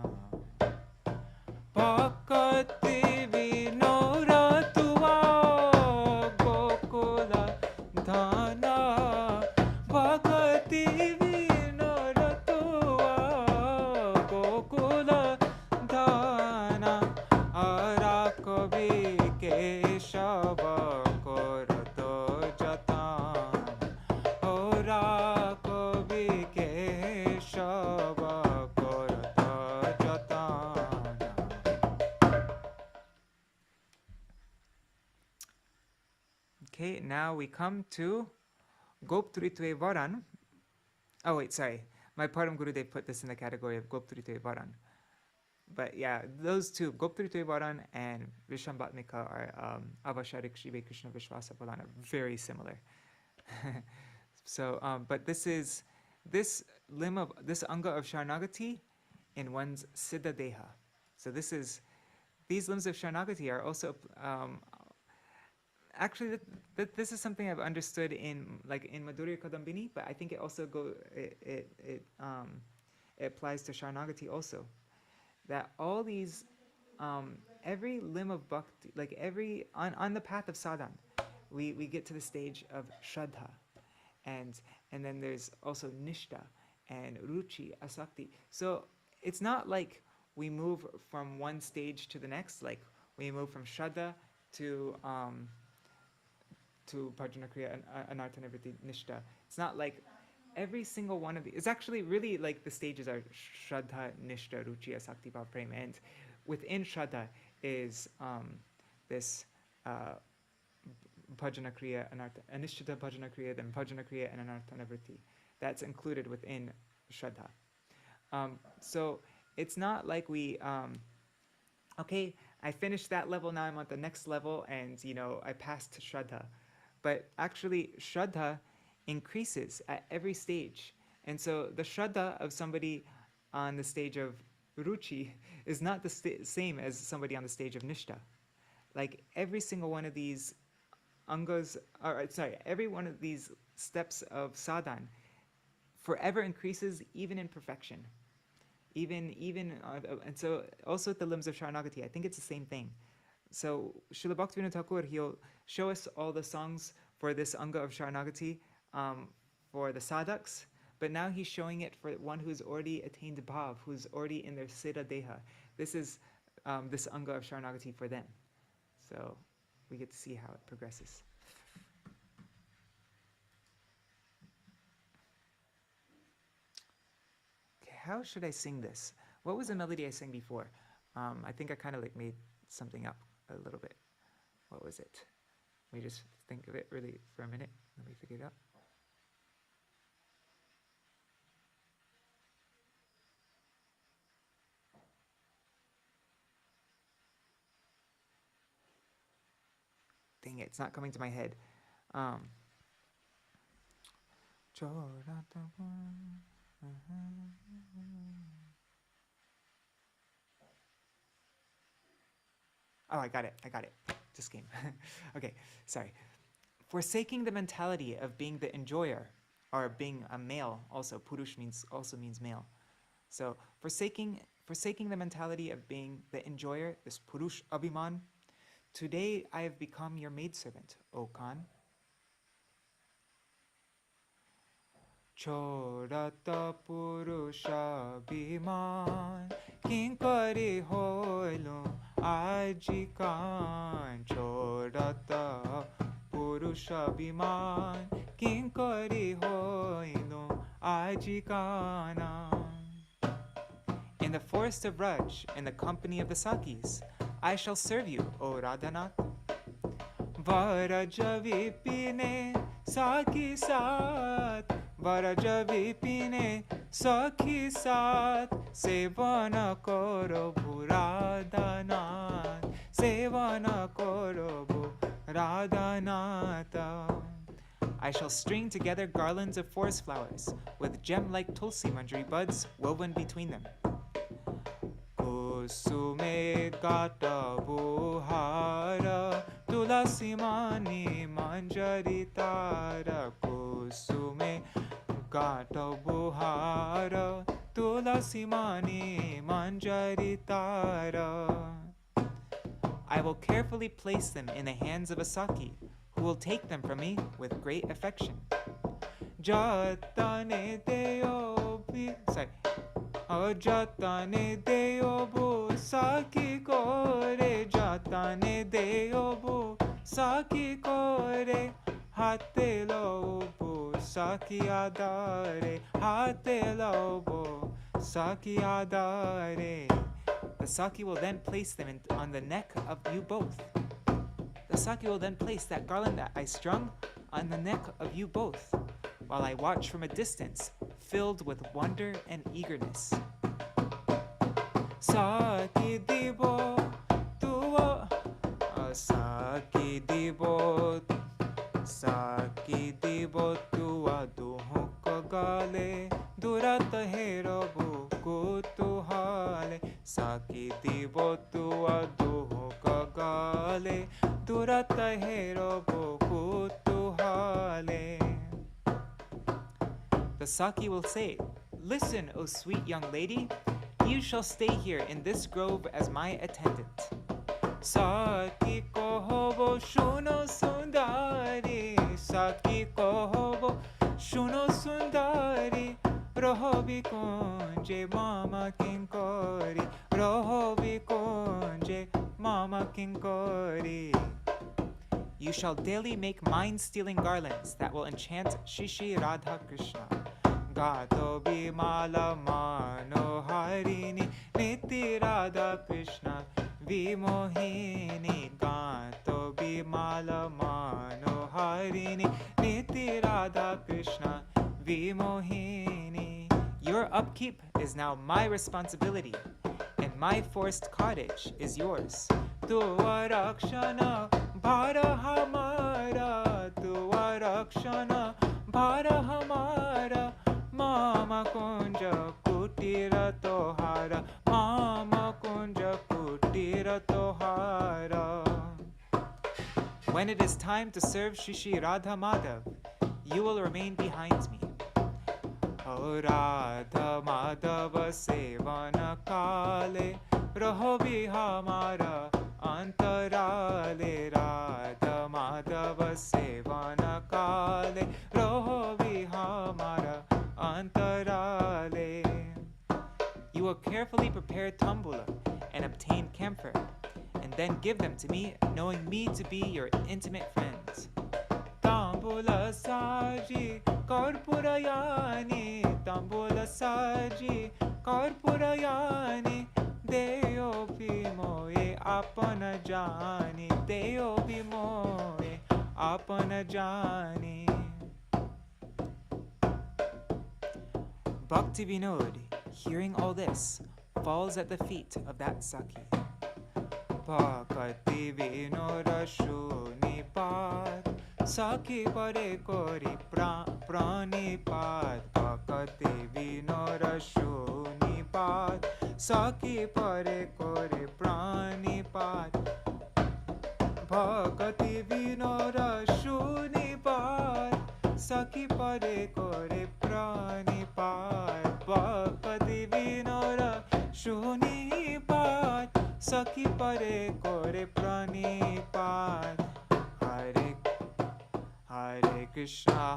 Speaker 2: Bhaktivinoda tua Gokula Dana, Bhaktivinoda tua Gokula Dana, Rakho Vikeshava Koroto Jatana, O Rakho Vikeshava Koroto Jatana. Okay, now we come to Goptritve Varan. Oh wait, sorry. My Param Gurudev put this in the category of Goptritve Varan. But yeah, those two, Goptritve Varan and Viśrambhātmika, are Avasharik Shive Krishna Vishwasa Pradhana, very similar. So, but this is this anga of Śaraṇāgati in one's Siddha Deha. So these limbs of Śaraṇāgati are also actually this is something I've understood in Madhurya Kadambini, but I think it also it applies to Śaraṇāgati also. That all these every limb of bhakti, like on the path of sadhana, we get to the stage of shraddha, and then there's also nishta and ruchi, asakti. So it's not like we move from one stage to the next, like we move from shraddha to to Bhajana Kriya and Anartha Nivritti Nishta. It's not like every single one of these. It's actually really like the stages are Shraddha, Nishta, Ruchi, Asakti, Bhav, Prem. And within Shraddha is this Bhajana Kriya, Anishchita Bhajana Kriya, then Bhajana Kriya and Anartha Nivritti. That's included within Shraddha. So it's not like we, okay, I finished that level, now I'm on the next level, and I passed to Shraddha. But actually, Shraddha increases at every stage. And so the Shraddha of somebody on the stage of Ruchi is not the same as somebody on the stage of Nishta. Like every single one of these angas, every one of these steps of sadhan forever increases, even in perfection. And so also the limbs of Śaraṇāgati, I think it's the same thing. So Śrīla Bhaktivinoda Ṭhākura, he'll show us all the songs for this anga of Śaraṇāgati for the sadhaks, but now he's showing it for one who's already attained bhav, who's already in their siddha deha. This is this anga of Śaraṇāgati for them. So we get to see how it progresses. How should I sing this? What was the melody I sang before? I think I kind of like made something up a little bit. What was it? Let me just think of it really for a minute. Let me figure it out. Dang it, it's not coming to my head. Oh, I got it. Just came. Okay, sorry. Forsaking the mentality of being the enjoyer, or being a male, also purush also means male. So forsaking the mentality of being the enjoyer, this purush abhiman. Today I have become your maidservant, O Khan. Chodata purusha bhiman kinkari hoilo ajikan. Chodata purusha bhiman kinkari hoilo ajikana. In the forest of Raj, in the company of the Sakis, I shall serve you, O Radhanath. Varaja vipine Saki Sat, Varaja vipine Saki Sat, Sevana koro Radhanath, Sevana koro Radhanath. I shall string together garlands of forest flowers with gem-like tulsi manjari buds woven between them. Kusume gata buhara tulasi mani manjari tara. Kusume gata buhara tulasi mani manjari tara. I will carefully place them in the hands of a Saki, who will take them from me with great affection. Jatane deo Jatane deo bu Saki kore, Jatane deo bu Saki kore, Hate lo bu Saki adare, Hate lo bu Saki adare. The Saki will then place them on the neck of you both. The Saki will then place that garland that I strung on the neck of you both, while I watch from a distance, filled with wonder and eagerness. Saki dibo tuo, Saki dibo tua duho kagale, durata herobu kutuhale. Saki dibo tua duho kagale, durata herobu kutuhale. The Saki will say, "Listen, O sweet young lady, you shall stay here in this grove as my attendant." Saki kohobo shuno sundari, Saki kohobo shuno sundari, Rohobi konje mama kinkori, Rohobi konje mama kinkori. You shall daily make mind-stealing garlands that will enchant Shri Radha Krishna. Gato Bimala Manoharini Niti Radha Krishna Vimohini. Gato Bimala Manoharini Niti Radha Krishna Vimohini. Your upkeep is now my responsibility, and my forced cottage is yours. Tua rakshana bhara hamara, tua rakshana bhara hamara, mama kunja kutira tohara, mama kunja kutira tohara. When it is time to serve Shri Radha Madhav, you will remain behind me. O Radha Madhava Sevana Kale, Raho bhi hamara antarale. Radha Madhava Sevana Kale, Raho bhi hamara antarale. You will carefully prepare tambula and obtain camphor, and then give them to me, knowing me to be your intimate friends. Tambula saji karpurayani, tambula saji karpurayani, deo bimoe apana jani, deo bimoe apana jani. Bhaktivinoda, hearing all this, falls at the feet of that Saki. Bhaktivinoda Shunipad, Saki pare kori pranipad. Bhaktivinoda Shunipad, Saki pare kori pranipad. Bhaktivinoda Shunipad, Saki pare kori pranipad. Bhaktivinoda Shunipad, Saki pare kore pranipad. Hare Krishna,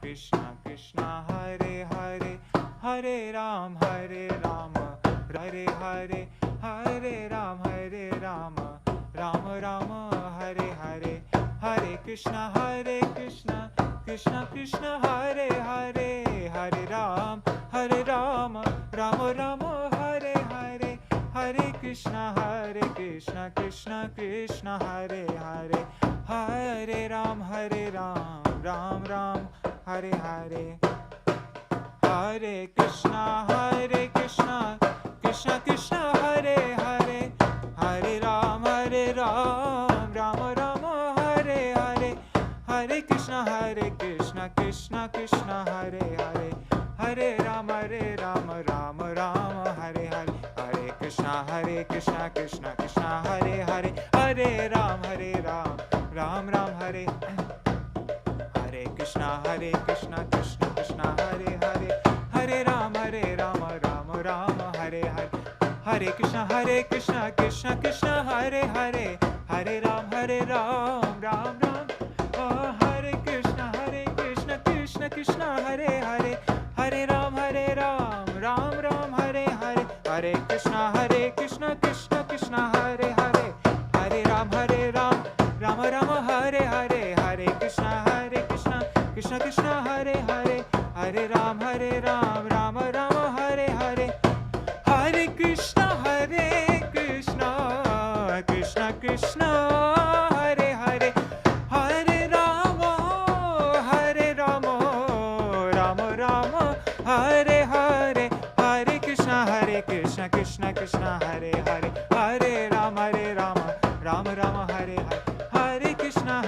Speaker 2: Krishna Krishna, Hare Hare, Hare Ram, Hare Hare, Hare Ram, Ram Rama, Hare Hare. Hare Krishna, Krishna Krishna, Hare Hare, Hare Ram, Ram Rama, Hare Hare. Hare Krishna, Krishna Krishna, Hare Hare, Hare Ram, Ram Ram, Hare Hare. Hare Krishna, Krishna Krishna, Hare Hare, Hare Ram, Ram Rama, Hare Hare. Hare Krishna, Krishna Krishna, Hare Hare, Hare Ram, Ram Rama, Hare Hare. Hare Krishna, Krishna Krishna, Hare Hare, Hare Ram, Ram Ram, Hare. Hare Krishna, Krishna Krishna, Hare Hare, Hare Ram, Ram Rama, Hare Hare. Hare Krishna, Krishna Krishna, Hare Hare, Hare Ram, Ram Ram. Hare Krishna, Krishna Krishna, Hare Hare, Hare Ram, Ram Ram, Hare Hare. Hare Krishna, Krishna Hare Hare, Hare Ram, Ram Rama, Hare Hare. Hare Krishna, Krishna Krishna, Hare Hare, Hare Ram, Ram Rama, Hare Hare. Hare Krishna, Krishna Krishna, Hare Hare, Hare Rama, Ram Rama, Hare Hare. Hare Krishna, Krishna Hare Hare, Hare Ram, Ram Rama, Hare Hare. Hare Krishna,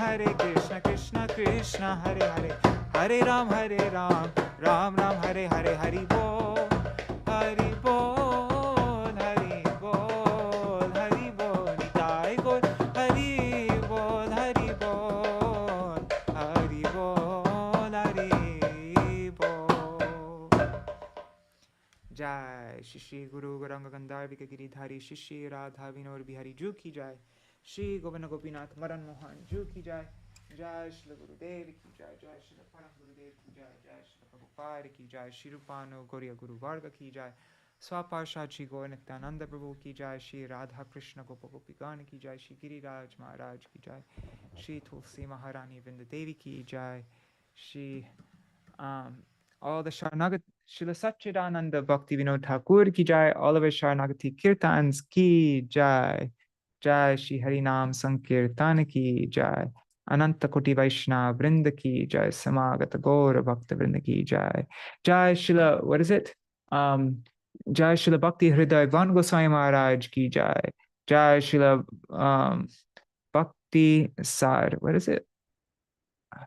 Speaker 2: Krishna Krishna, Hare Hare, Hare Ram, Ram Ram, Hare Hare. Hari Bol, Hari Bol, Hari Bol, Hari Bol, Nitai Gol, Hari Bol, Hari Bol, Hari Bol, Hari Bol. Jai Shri Guru Gauranga Gandharvika-Giridhari Shri Radha Vinod Bihari Ju ki jai. Shri Govinda-Gopinath Madan Mohan Ju ki jai. Jai Shri Gurudev ki jai. Jai Shri Param Gurudev ki jai. Jai Shri Prabhupada ki jai. Shri Rupano Gauriya Guru Varga ki jai. Swaparshad Shri Gaur Nityananda Prabhu ki jai, Shri Radha Krishna Gopa Gopikana ki jai, Shri Giriraj Maharaj ki jai, Shri Tulsi Maharani Vrinda Devi ki jai, Shri all the Śaraṇāgati, Śrīla Satchidananda Bhaktivinoda Ṭhākura ki jai, all of his Śaraṇāgati Kirtans ki jai, Jai Shri Harinam Sankirtana ki jai, Ananta Koti Vaishnava Vrinda ki jai, Samagata Gaura Bhakta Vrinda ki jai, Jai Śrīla, what is it? Jai Śrīla Bhakti Hriday Van Goswami Maharaj ki jai, Jai Śrīla Bhakti Sar, what is it?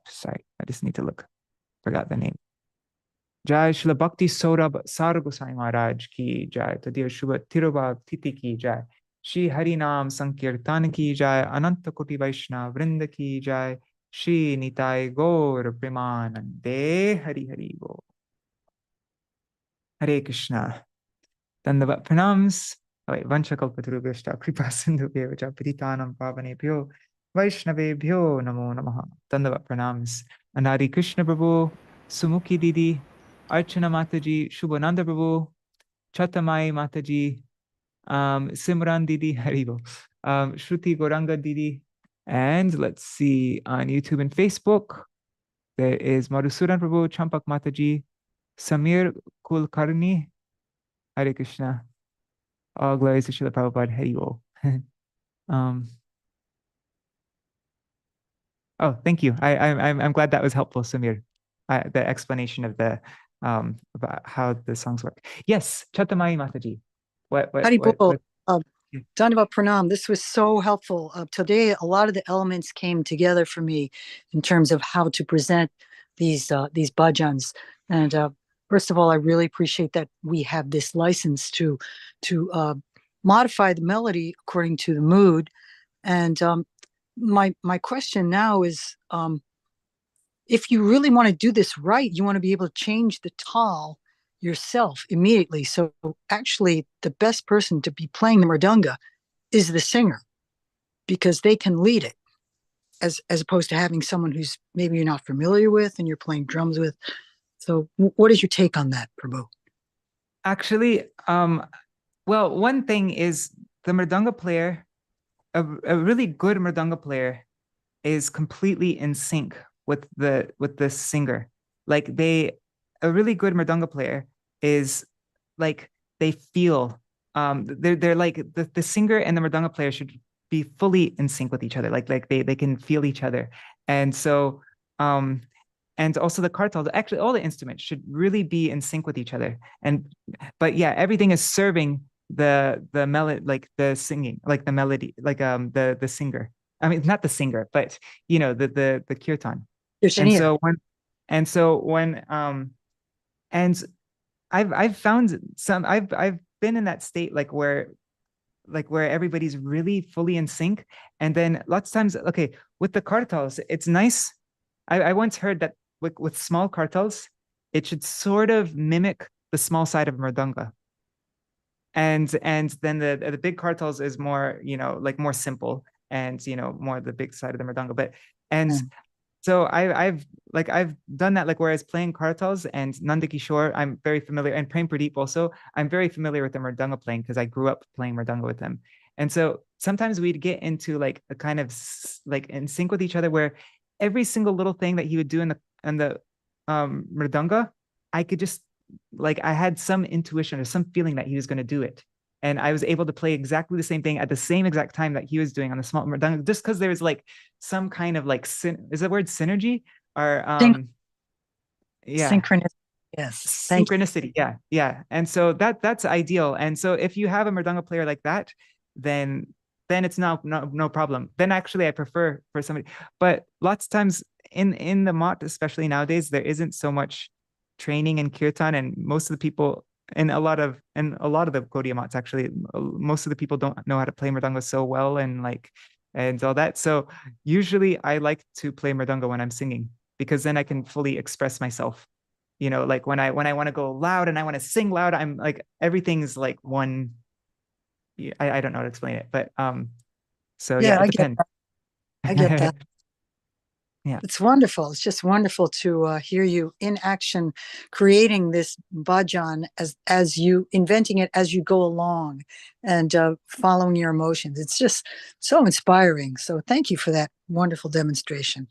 Speaker 2: Sorry, I just need to look. Forgot the name. Jai Śrīla Bhakti Saurabh Sar Goswami Maharaj ki jai, Tadir Shubha Tirubha Titi ki jai, Shri Harinam Sankirtan ki jai, Ananta Koti Vaishnava Vrinda ki jai, Shri Nitai Gaur Premanande Hari Hari Go. Hare Krishna. Dandavat pranams. Oh wait, Vanchakalpatarubhyashta Kripa Sindhubhya Paditanam Pavanebhyo Vaishnavebhyo Namo Namaha. Dandavat pranams. And Hare Krishna Prabhu, Sumukhi Didi, Archana Mataji, Shubhananda Prabhu, Chatamai Mataji, Simran Didi, Haribo, Shruti Goranga Didi, and let's see, on YouTube and Facebook, there is Madhusudan Prabhu, Champak Mataji, Samir Kulkarni, Hare Krishna. All glories to Srila Prabhupada, Haribo. Oh, thank you. I'm glad that was helpful, Samir. The explanation of the about how the songs work. Yes, Chatamai Mataji. What?
Speaker 3: Dandavat Pranam. This was so helpful. Today, a lot of the elements came together for me in terms of how to present these bhajans. And first of all, I really appreciate that we have this license to modify the melody according to the mood. And my question now is, if you really want to do this right, you want to be able to change the tal yourself immediately. So actually, the best person to be playing the mridanga is the singer, because they can lead it, as opposed to having someone who's maybe you're not familiar with and you're playing drums with. So what is your take on that, Prabhu?
Speaker 2: Actually, well, one thing is the mridanga player, a really good mridanga player is completely in sync with the singer. Like a really good mridanga player is like, they feel, they're like, the singer and the mridanga player should be fully in sync with each other. Like they can feel each other. And so, and also the kartals, actually all the instruments should really be in sync with each other. But yeah, everything is serving the melody, like the singing, like the melody, like the singer. I mean, not the singer, but the kirtan. And I've found some, I've been in that state, like where everybody's really fully in sync. And then lots of times, okay, with the kartals, it's nice. I once heard that with small kartals, it should sort of mimic the small side of mridanga. And then the big kartals is more, like more simple, and more the big side of the mridanga. So I've done that, like whereas playing kartals and Nandakishore, I'm very familiar, and Prem Pradeep also, I'm very familiar with the mridanga playing because I grew up playing mridanga with them. And so sometimes we'd get into like a kind of like in sync with each other, where every single little thing that he would do in the mridanga, I could just, like, I had some intuition or some feeling that he was going to do it. And I was able to play exactly the same thing at the same exact time that he was doing on the small mridanga, just because there was like some kind of like, is the word synergy? Or yeah,
Speaker 3: synchronicity. Yes,
Speaker 2: synchronicity. Yeah. And so that's ideal. And so if you have a mridanga player like that, then it's no problem. Then actually I prefer for somebody. But lots of times in the mat, especially nowadays, there isn't so much training in kirtan, and most of the people, and a lot of the Gaudiya mats, actually, most of the people don't know how to play mridanga so well, and all that. So usually I like to play mridanga when I'm singing, because then I can fully express myself. Like when I want to go loud and I want to sing loud, I'm like, everything's like one. I don't know how to explain it, but so yeah, it depends.
Speaker 3: I get that.
Speaker 2: Yeah.
Speaker 3: It's wonderful. It's just wonderful to hear you in action, creating this bhajan as you inventing it as you go along, and following your emotions. It's just so inspiring. So thank you for that wonderful demonstration.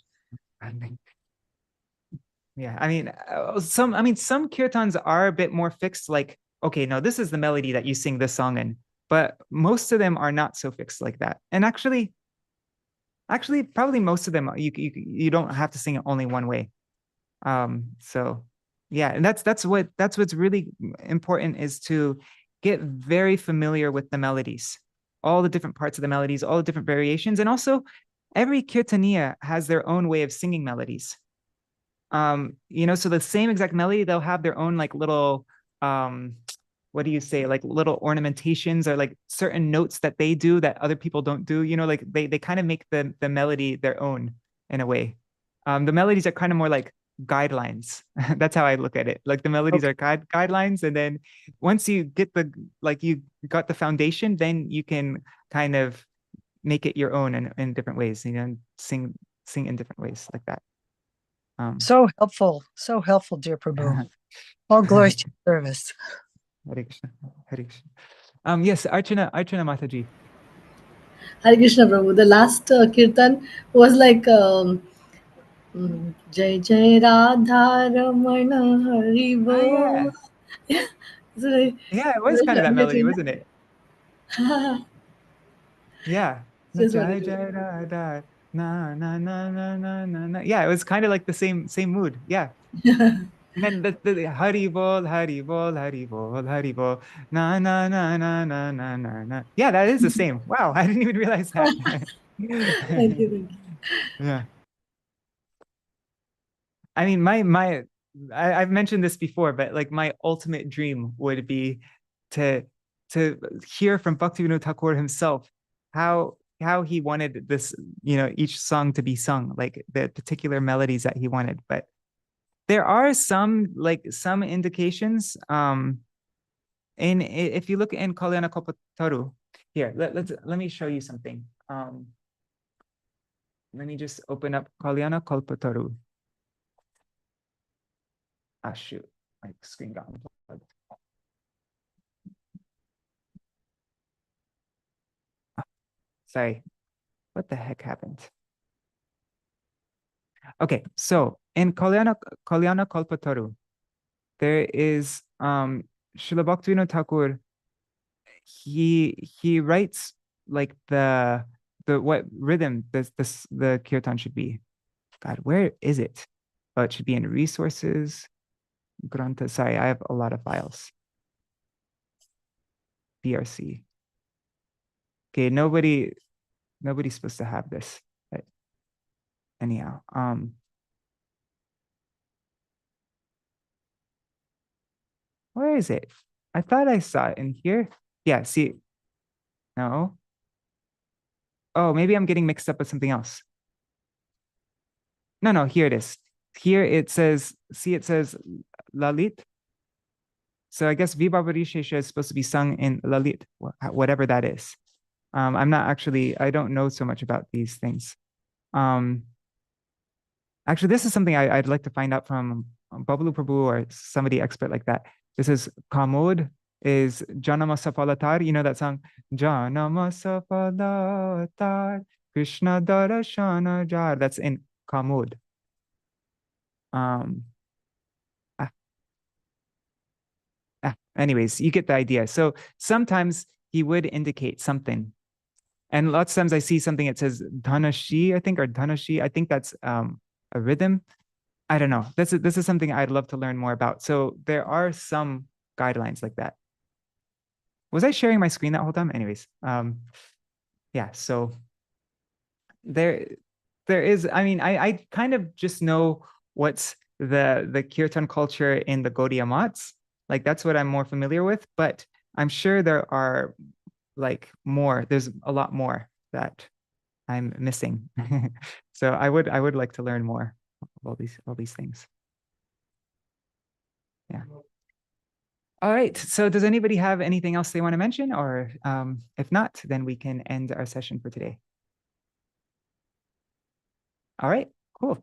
Speaker 2: Yeah, I mean, some kirtans are a bit more fixed. Like, okay, no, this is the melody that you sing this song in, but most of them are not so fixed like that. And actually, probably most of them you don't have to sing it only one way. So yeah, and that's what's really important, is to get very familiar with the melodies, all the different parts of the melodies, all the different variations, and also every kirtaniya has their own way of singing melodies. So the same exact melody, they'll have their own like little what do you say, like little ornamentations, or like certain notes that they do that other people don't do, like they kind of make the melody their own in a way. The melodies are kind of more like guidelines. That's how I look at it. Like the melodies are guidelines, and then once you get you got the foundation, then you can kind of make it your own in different ways, sing in different ways like that.
Speaker 3: So helpful, dear Prabhu. All glory to your service.
Speaker 2: Hare Krishna. Hare Krishna. Yes, Archana Mataji.
Speaker 4: Hare Krishna Prabhu. The last kirtan was like Jai Jai Radha Ramana Hari Bol.
Speaker 2: Yeah.
Speaker 4: So,
Speaker 2: Yeah, it was kind of that melody, wasn't it? Yeah.
Speaker 4: Just
Speaker 2: Jai
Speaker 4: wanted
Speaker 2: Jai
Speaker 4: to.
Speaker 2: Radha, na na na na na na na. Yeah, it was kind of like the same mood. Yeah. And then the Hari Bol, Hari Bol, Hari Bol, Hari Bol, na na na na na na na na. Yeah, that is the same. Wow, I didn't even realize that.
Speaker 4: Thank you.
Speaker 2: Yeah. I mean, I've mentioned this before, but like my ultimate dream would be to hear from Bhaktivinoda Ṭhākura himself how he wanted this, each song to be sung, like the particular melodies that he wanted. But there are some indications. If you look in Kalyana Kalpataru, here, let me show you something. Let me just open up Kalyana Kalpataru. Ah, shoot, my screen got unplugged. Sorry, what the heck happened? Okay, so in Kalyana Kalpataru, there is Śrīla Bhaktivinoda Ṭhākura. He writes like the what rhythm the kirtan should be. God, where is it? Oh, it should be in resources. Granta. Sorry, I have a lot of files. BRC. Okay, nobody's supposed to have this. But anyhow, where is it? I thought I saw it in here. Yeah, see. No. Oh, maybe I'm getting mixed up with something else. No, here it is. Here it says, see, it says Lalit. So I guess Vibhavarishesha is supposed to be sung in Lalit, whatever that is. I'm not actually, I don't know so much about these things. Actually, this is something I'd like to find out from Babalu Prabhu or somebody expert like that. This is Kamod, is Janama Sapalatar. You know that song? Janama Sapalatar, Krishna Darashana Jar. That's in Kamod. Anyways, you get the idea. So sometimes he would indicate something. And lots of times I see something that says Dhanashi, I think, or Dhanashi. I think that's a rhythm. I don't know. This is something I'd love to learn more about. So there are some guidelines like that. Was I sharing my screen that whole time? Anyways, yeah, so there is, I mean, I kind of just know what's the kirtan culture in the Gaudiya Mats. Like that's what I'm more familiar with, but I'm sure there are like more, there's a lot more that I'm missing. So I would like to learn more of all these things. Yeah. All right. So does anybody have anything else they want to mention? Or if not, then we can end our session for today. All right.
Speaker 1: Cool.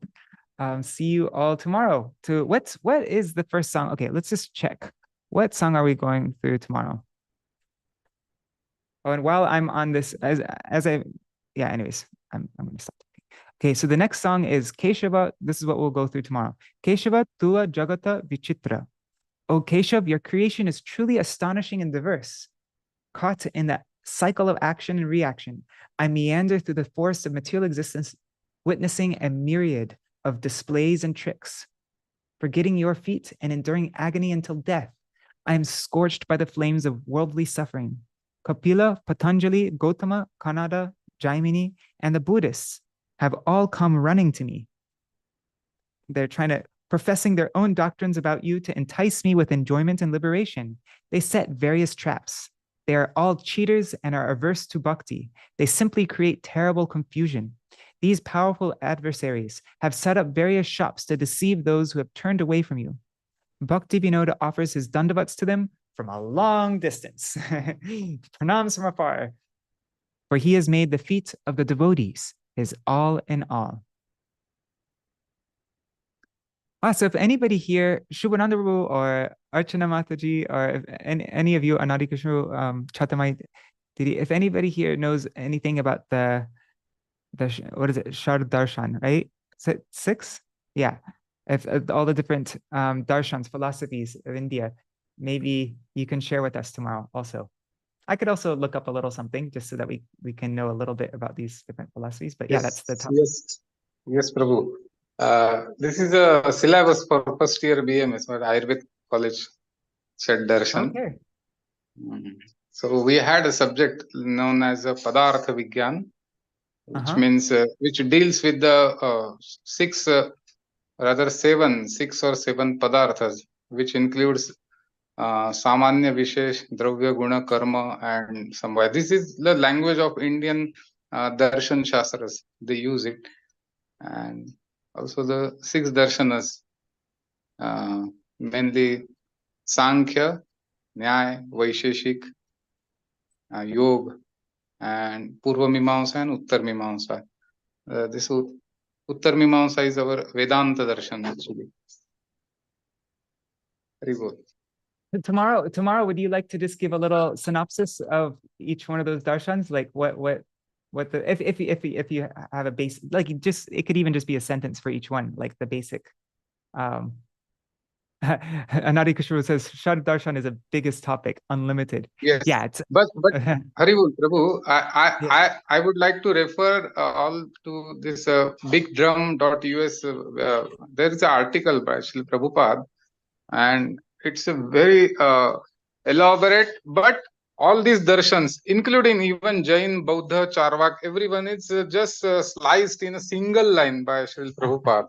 Speaker 1: See you all tomorrow. What is the first song? Okay, let's just check. What song are we going through tomorrow? Oh, and while I'm on this, anyways, I'm gonna stop. Okay, so the next song is Keshava. This is what we'll go through tomorrow. Keshava Tua Jagata Vichitra. O Keshav, your creation is truly astonishing and diverse. Caught in that cycle of action and reaction, I meander through the forest of material existence, witnessing a myriad of displays and tricks. Forgetting your feet and enduring agony until death, I am scorched by the flames of worldly suffering. Kapila, Patanjali, Gautama, Kanada, Jaimini, and the Buddhists have all come running to me. They're professing their own doctrines about you to entice me with enjoyment and liberation. They set various traps. They are all cheaters and are averse to bhakti. They simply create terrible confusion. These powerful adversaries have set up various shops to deceive those who have turned away from you. Bhaktivinoda offers his dandavats to them from a long distance. Pranams from afar. For he has made the feet of the devotees his all in all. So if anybody here, Shubhananda Prabhu or Archana Mataji, or if any of you, Anadi Krishna, Chatamai Didi, if anybody here knows anything about the what is it, Shar Darshan, right? 6? Yeah. If all the different darshans, philosophies of India, maybe you can share with us tomorrow also. I could also look up a little something just so that we can know a little bit about these different philosophies. But yeah, that's the topic.
Speaker 5: Yes, Prabhu. This is a syllabus for first year BMS at Ayurveda College, Shad Darshan.
Speaker 1: Okay.
Speaker 5: So we had a subject known as Padartha Vigyan, which means which deals with the 6 or 7 padarthas, which includes Samanya, Vishesh, Dravya, Guna, Karma, and Samvaya. This is the language of Indian Darshan Shastras. They use it. And also the 6 darshanas, mainly Sankhya, Nyaya, Vaisheshik, Yoga, and Purva Mimamsa and Uttar Mimamsa. This Uttar Mimamsa is our Vedanta darshan actually. Very good.
Speaker 1: Tomorrow, would you like to just give a little synopsis of each one of those darshans? Like what the if you have a base, like it could even just be a sentence for each one, like the basic. Anadi Kushru says Shad Darshan is the biggest topic, unlimited.
Speaker 5: Yes.
Speaker 1: Yeah.
Speaker 5: But Haribol Prabhu, I would like to refer all to this bigdrum.us. There is an article by Śrīla Prabhupada, and it's a very elaborate, but all these darshans, including even Jain, Buddha, Charvak, everyone is just sliced in a single line by Śrīla Prabhupada.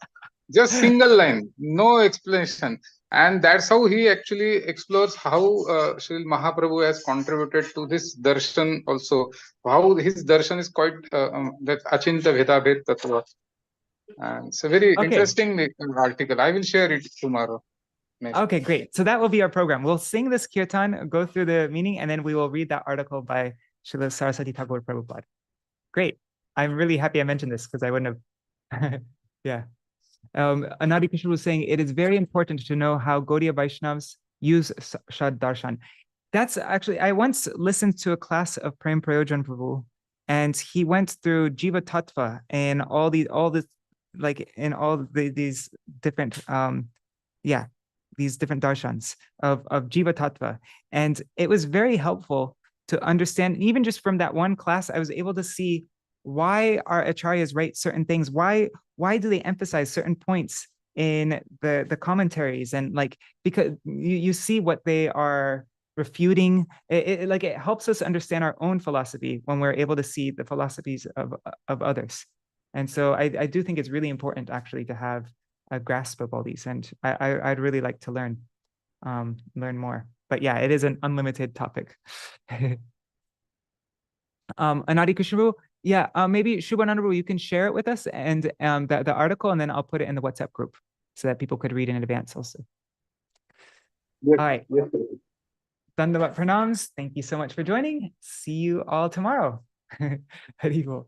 Speaker 5: Just single line, no explanation. And that's how he actually explores how Śrīla Mahaprabhu has contributed to this darshan also. How his darshan is quite that Achinta Veda Bhed Tattva. And it's a very interesting article. I will share it tomorrow. Maybe.
Speaker 1: Okay, great. So that will be our program. We'll sing this kirtan, go through the meaning, and then we will read that article by Srila Saraswati Thakur Prabhupada. Great. I'm really happy I mentioned this because I wouldn't have. Yeah. Anadi Krishna was saying it is very important to know how Gaudiya Vaishnavas use Shad Darshan. That's actually, I once listened to a class of Prem Prayojan Prabhu, and he went through Jiva Tattva and these different these different darshans of Jiva Tattva. And it was very helpful to understand, even just from that one class, I was able to see why our acharyas write certain things. Why do they emphasize certain points in the commentaries? And like, because you see what they are refuting. It helps us understand our own philosophy when we're able to see the philosophies of others. And so I do think it's really important actually to have a grasp of all these, and I'd really like to learn more. But yeah, it is an unlimited topic. Anadi Kushru, yeah, maybe Shubhananda, you can share it with us and the article, and then I'll put it in the WhatsApp group so that people could read in advance also.
Speaker 5: Yes,
Speaker 1: all right.
Speaker 5: Yes.
Speaker 1: Dandavat pranams. Thank you so much for joining. See you all tomorrow. Haribol.